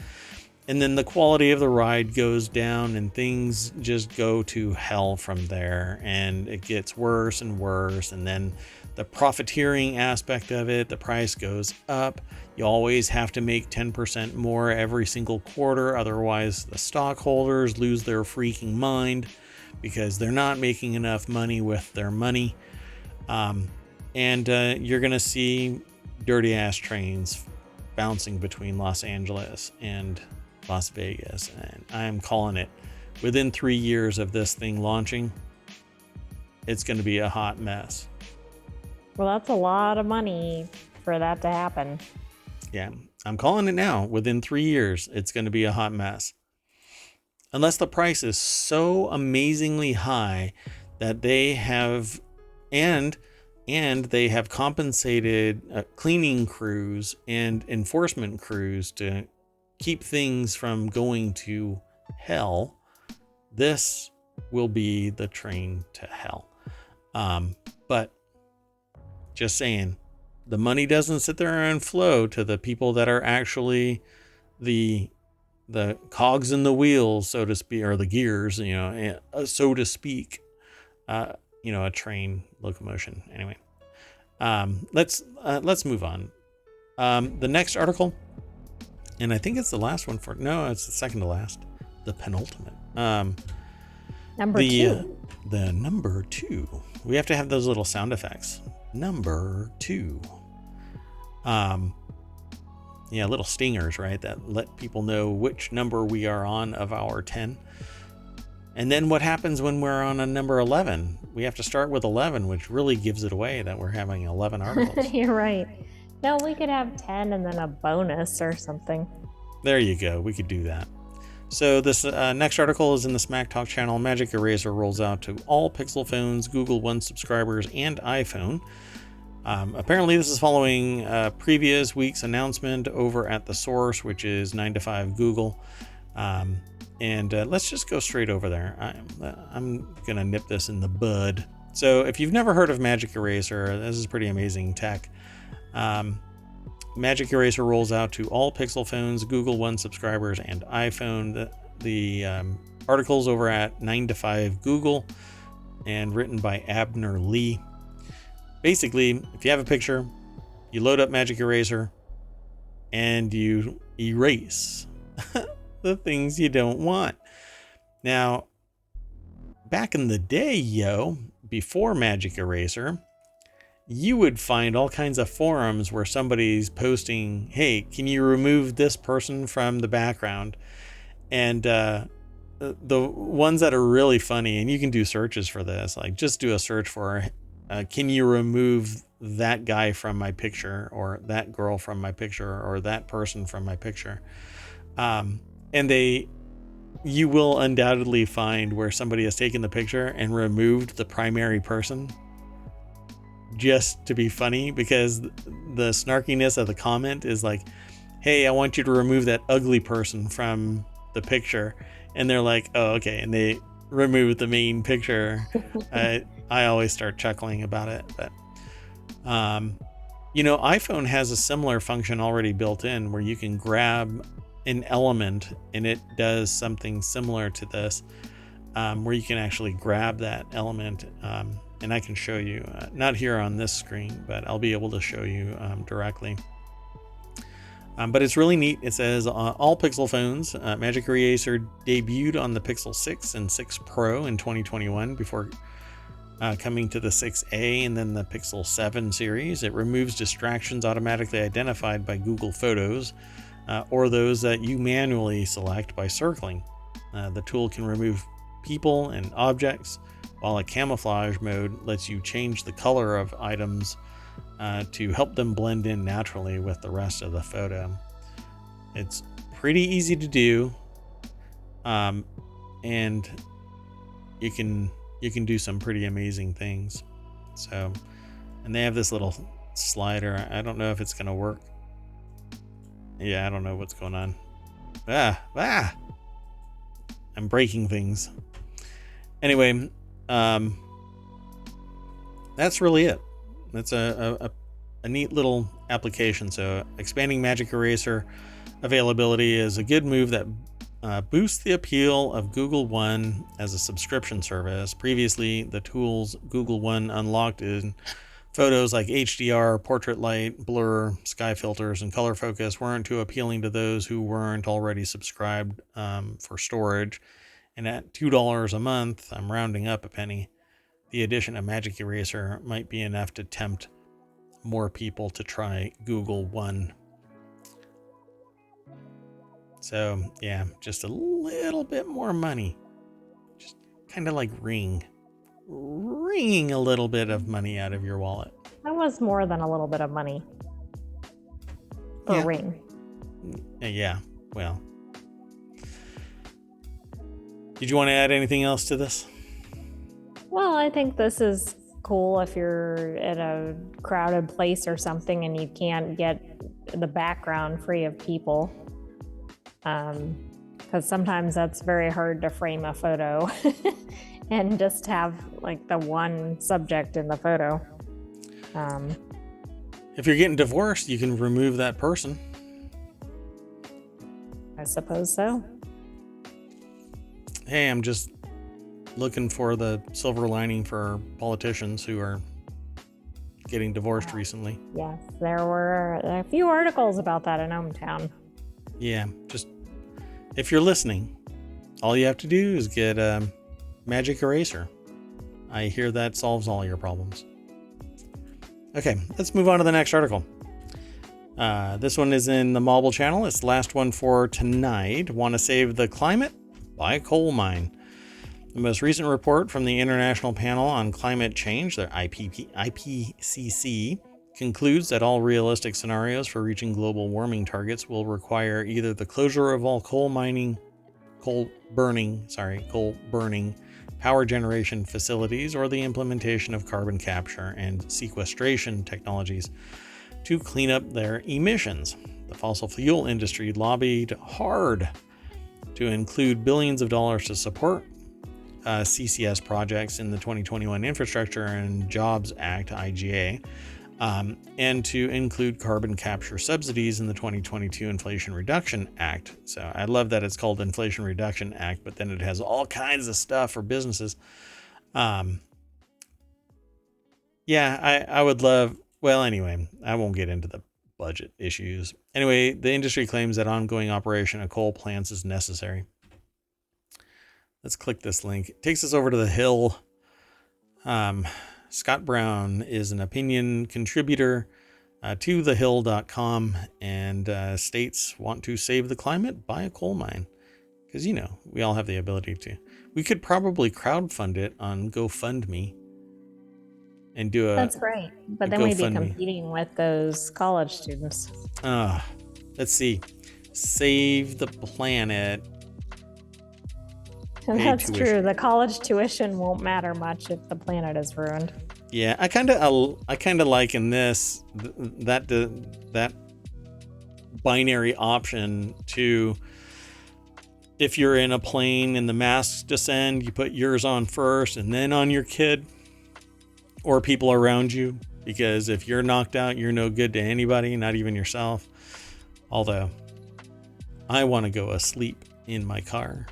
And then the quality of the ride goes down and things just go to hell from there, and it gets worse and worse. And then the profiteering aspect of it, the price goes up. You always have to make 10% more every single quarter. Otherwise, the stockholders lose their freaking mind because they're not making enough money with their money. And you're going to see dirty ass trains bouncing between Los Angeles and Las Vegas, and I'm calling it. Within 3 years of this thing launching, it's going to be a hot mess. Well, that's a lot of money for that to happen. Yeah, I'm calling it now. Within 3 years, it's going to be a hot mess. Unless the price is so amazingly high that they have, and they have compensated cleaning crews and enforcement crews to keep things from going to hell. This will be the train to hell. But just saying, the money doesn't sit there and flow to the people that are actually the cogs in the wheels, so to speak, or the gears, so to speak, a train locomotion. Anyway, let's move on. The next article, and I think it's the last one it's the second to last, the penultimate. Number two. The number two. We have to have those little sound effects. Number two. Little stingers, right? That let people know which number we are on of our 10. And then what happens when we're on a number 11? We have to start with 11, which really gives it away that we're having 11 articles. You're right. No, we could have 10 and then a bonus or something. There you go. We could do that. So this next article is in the Smack Talk channel. Magic Eraser rolls out to all Pixel phones, Google One subscribers, and iPhone. Apparently this is following previous week's announcement over at the source, which is 9 to 5 Google. And let's just go straight over there. I'm going to nip this in the bud. So if you've never heard of Magic Eraser, this is pretty amazing tech. Magic Eraser rolls out to all Pixel phones, Google One subscribers, and iPhone. The article's over at 9 to 5 Google and written by Abner Lee. Basically, if you have a picture, you load up Magic Eraser and you erase the things you don't want. Now, back in the day, before Magic Eraser, you would find all kinds of forums where somebody's posting, hey, can you remove this person from the background? And the ones that are really funny, and you can do searches for this, like just do a search for, can you remove that guy from my picture, or that girl from my picture, or that person from my picture? And you will undoubtedly find where somebody has taken the picture and removed the primary person just to be funny, because the snarkiness of the comment is like, hey, I want you to remove that ugly person from the picture. And they're like, oh, okay. And they remove the main picture. I always start chuckling about it. But, iPhone has a similar function already built in where you can grab an element and it does something similar to this, where you can actually grab that element. And I can show you, not here on this screen, but I'll be able to show you directly. But it's really neat. It says all Pixel phones. Magic Eraser debuted on the Pixel 6 and 6 Pro in 2021 before coming to the 6A and then the Pixel 7 series. It removes distractions automatically identified by Google Photos or those that you manually select by circling. The tool can remove people and objects, while a camouflage mode lets you change the color of items to help them blend in naturally with the rest of the photo. It's pretty easy to do, and you can do some pretty amazing things. So, and they have this little slider. I don't know if it's gonna work. Yeah, I don't know what's going on. I'm breaking things. Anyway, that's really it. That's a neat little application. So expanding Magic Eraser availability is a good move that boosts the appeal of Google One as a subscription service. Previously, the tools Google One unlocked in photos like HDR, portrait light, blur, sky filters, and color focus weren't too appealing to those who weren't already subscribed for storage. And at $2 a month, I'm rounding up a penny, the addition of Magic Eraser might be enough to tempt more people to try Google One. So, yeah, just a little bit more money. Just kind of like wringing a little bit of money out of your wallet. That was more than a little bit of money. For a ring. Yeah, well. Did you want to add anything else to this? Well, I think this is cool if you're at a crowded place or something and you can't get the background free of people. Because sometimes that's very hard to frame a photo and just have like the one subject in the photo. If you're getting divorced, you can remove that person. I suppose so. Hey, I'm just looking for the silver lining for politicians who are getting divorced recently. Yes, there were a few articles about that in ohmTown. Yeah, just if you're listening, all you have to do is get a magic eraser. I hear that solves all your problems. Okay, let's move on to the next article. This one is in the Mobile channel. It's the last one for tonight. Want to save the climate? Buy a coal mine. The most recent report from the International Panel on Climate Change, the IPCC, concludes that all realistic scenarios for reaching global warming targets will require either the closure of all coal burning, power generation facilities, or the implementation of carbon capture and sequestration technologies to clean up their emissions. The fossil fuel industry lobbied hard to include billions of dollars to support CCS projects in the 2021 Infrastructure and Jobs Act, IGA, and to include carbon capture subsidies in the 2022 Inflation Reduction Act. So I love that it's called Inflation Reduction Act, but then it has all kinds of stuff for businesses. I would love, well, anyway, I won't get into the budget issues. Anyway, the industry claims that ongoing operation of coal plants is necessary. Let's click this link. It takes us over to the Hill. Scott Brown is an opinion contributor to thehill.com and states, want to save the climate? Buy a coal mine. Because, we all have the ability to. We could probably crowdfund it on GoFundMe and do That's right. But then we'd be competing with those college students. Let's see. Save the planet. That's true. The college tuition won't matter much if the planet is ruined. Yeah, I kind of liken this that binary option to if you're in a plane and the masks descend, you put yours on first and then on your kid or people around you, because if you're knocked out, you're no good to anybody, not even yourself. Although I want to go asleep in my car.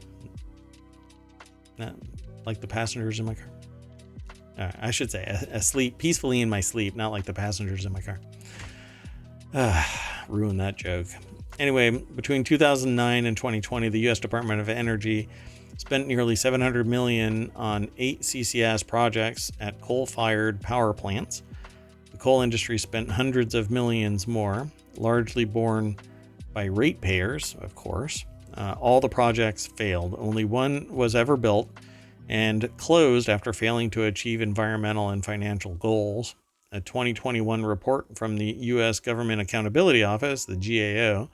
Like the passengers in my car. I should say asleep peacefully in my sleep, not like the passengers in my car. Ruin that joke. Anyway, between 2009 and 2020, the U.S. Department of Energy spent nearly $700 million on 8 CCS projects at coal-fired power plants. The coal industry spent hundreds of millions more, largely borne by ratepayers, of course. All the projects failed. Only one was ever built and closed after failing to achieve environmental and financial goals. A 2021 report from the U.S. Government Accountability Office, the GAO,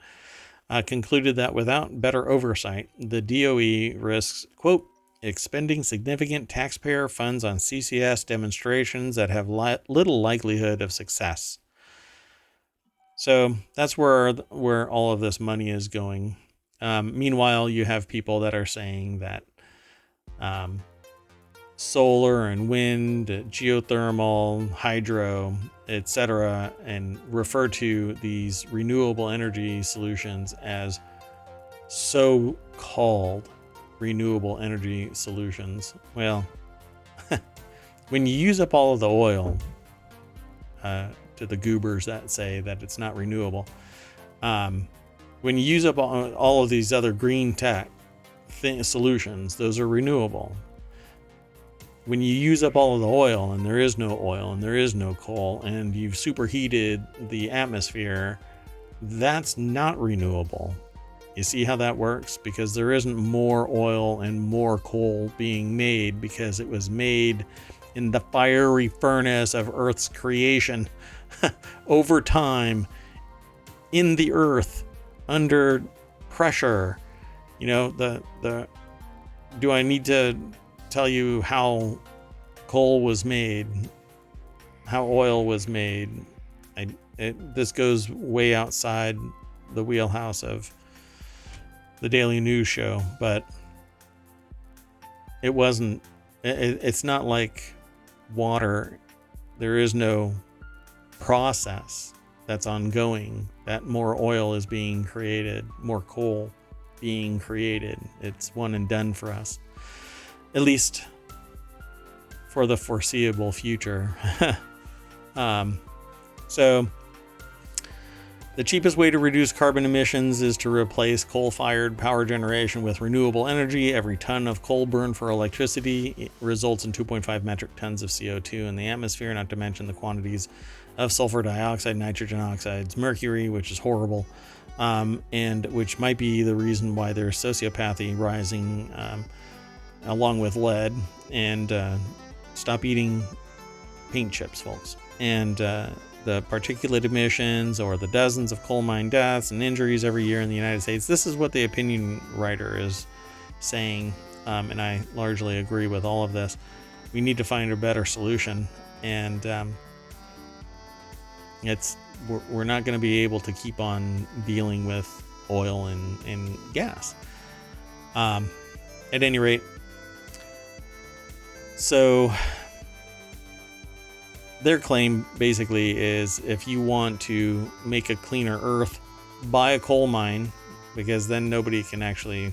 concluded that without better oversight, the DOE risks, quote, expending significant taxpayer funds on CCS demonstrations that have little likelihood of success. So that's where all of this money is going. Meanwhile, you have people that are saying that solar and wind, geothermal, hydro, etc., and refer to these renewable energy solutions as so-called renewable energy solutions. Well, when you use up all of the oil, to the goobers that say that it's not renewable, when you use up all of these other green tech solutions, those are renewable. When you use up all of the oil and there is no oil and there is no coal and you've superheated the atmosphere, that's not renewable. You see how that works? Because there isn't more oil and more coal being made because it was made in the fiery furnace of Earth's creation over time in the earth under pressure. Do I need to tell you how coal was made, how oil was made? This goes way outside the wheelhouse of the Daily News show, but it's not like water. There is no process that's ongoing, that more oil is being created, more coal being created. It's one and done for us, at least for the foreseeable future. So the cheapest way to reduce carbon emissions is to replace coal-fired power generation with renewable energy. Every ton of coal burned for electricity results in 2.5 metric tons of CO2 in the atmosphere, not to mention the quantities of sulfur dioxide, nitrogen oxides, mercury, which is horrible, and which might be the reason why there's sociopathy rising, along with lead. And stop eating paint chips, folks. And the particulate emissions, or the dozens of coal mine deaths and injuries every year in the United States. This is what the opinion writer is saying, and I largely agree with all of this. We need to find a better solution, and we're not going to be able to keep on dealing with oil and gas. At any rate, so their claim basically is, if you want to make a cleaner earth, buy a coal mine, because then nobody can actually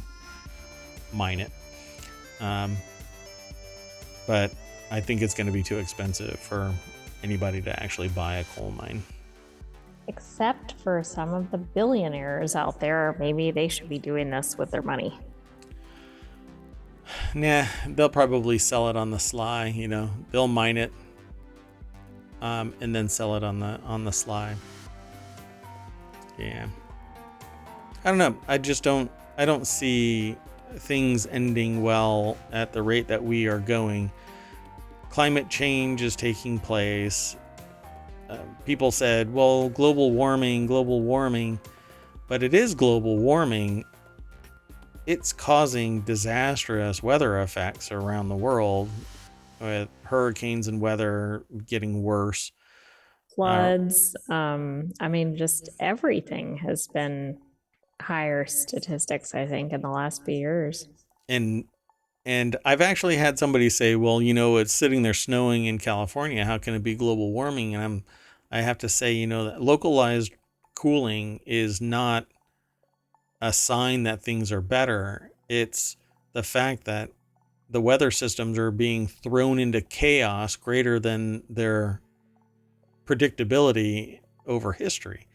mine it. But I think it's going to be too expensive for anybody to actually buy a coal mine. Except for some of the billionaires out there, maybe they should be doing this with their money. Nah, they'll probably sell it on the sly, they'll mine it. And then sell it on the sly. Yeah. I don't know. I don't see things ending well at the rate that we are going. Climate change is taking place. People said, well, global warming, but it is global warming. It's causing disastrous weather effects around the world, with hurricanes and weather getting worse. Floods. Just everything has been higher statistics, I think, in the last few years. And I've actually had somebody say, well, it's sitting there snowing in California. How can it be global warming? And I have to say, that localized cooling is not a sign that things are better. It's the fact that the weather systems are being thrown into chaos greater than their predictability over history.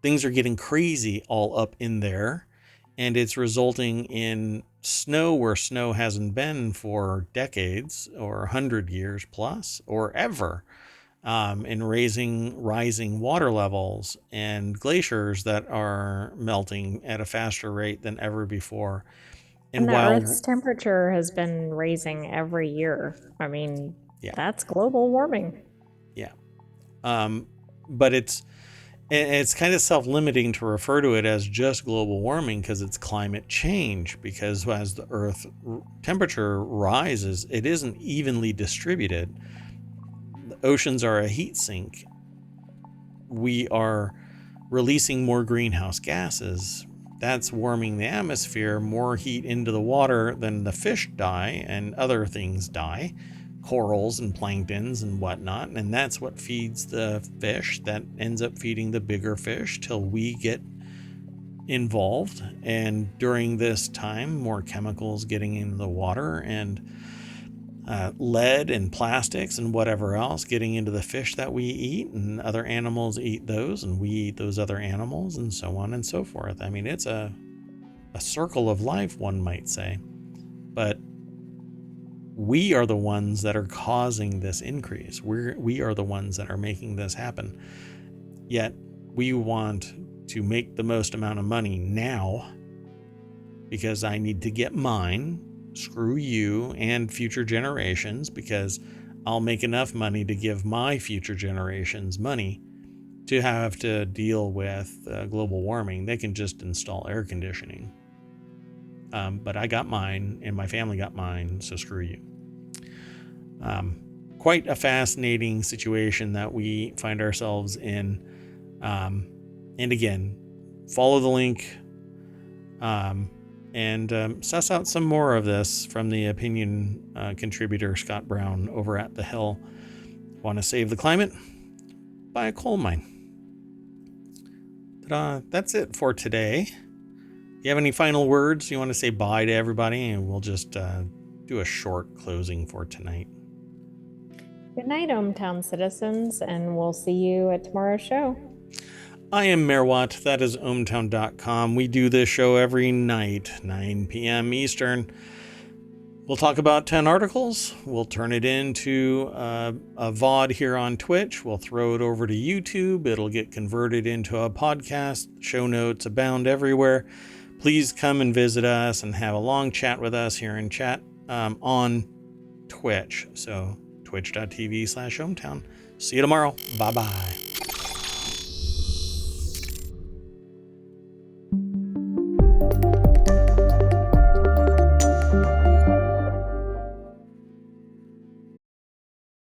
Things are getting crazy all up in there, and it's resulting in snow where snow hasn't been for decades or 100 years plus or ever, and rising water levels and glaciers that are melting at a faster rate than ever before. And the Earth's temperature has been raising every year. That's global warming. Yeah. But it's kind of self-limiting to refer to it as just global warming, because it's climate change. Because as the Earth temperature rises, it isn't evenly distributed. The oceans are a heat sink. We are releasing more greenhouse gases. That's warming the atmosphere, more heat into the water, then the fish die and other things die, corals and planktons and whatnot. And that's what feeds the fish that ends up feeding the bigger fish till we get involved. And during this time, more chemicals getting into the water, and lead and plastics and whatever else getting into the fish that we eat, and other animals eat those, and we eat those other animals, and so on and so forth. It's a circle of life, one might say. But we are the ones that are causing this increase. We are the ones that are making this happen. Yet we want to make the most amount of money now, because I need to get mine. Screw you and future generations, because I'll make enough money to give my future generations money to have to deal with global warming. They can just install air conditioning. But I got mine, and my family got mine, so screw you. Quite a fascinating situation that we find ourselves in. And again, follow the link. And suss out some more of this from the opinion contributor Scott Brown over at The Hill. Want to save the climate? Buy a coal mine. But that's it for today. You have any final words? You want to say bye to everybody? And we'll just do a short closing for tonight. Good night, ohmTown citizens, and we'll see you at tomorrow's show. I am Merwat. That is ohmTown.com. We do this show every night, 9 p.m. Eastern. We'll talk about 10 articles. We'll turn it into a VOD here on Twitch. We'll throw it over to YouTube. It'll get converted into a podcast. Show notes abound everywhere. Please come and visit us and have a long chat with us here in chat on Twitch. So twitch.tv/ohmTown. See you tomorrow. Bye-bye.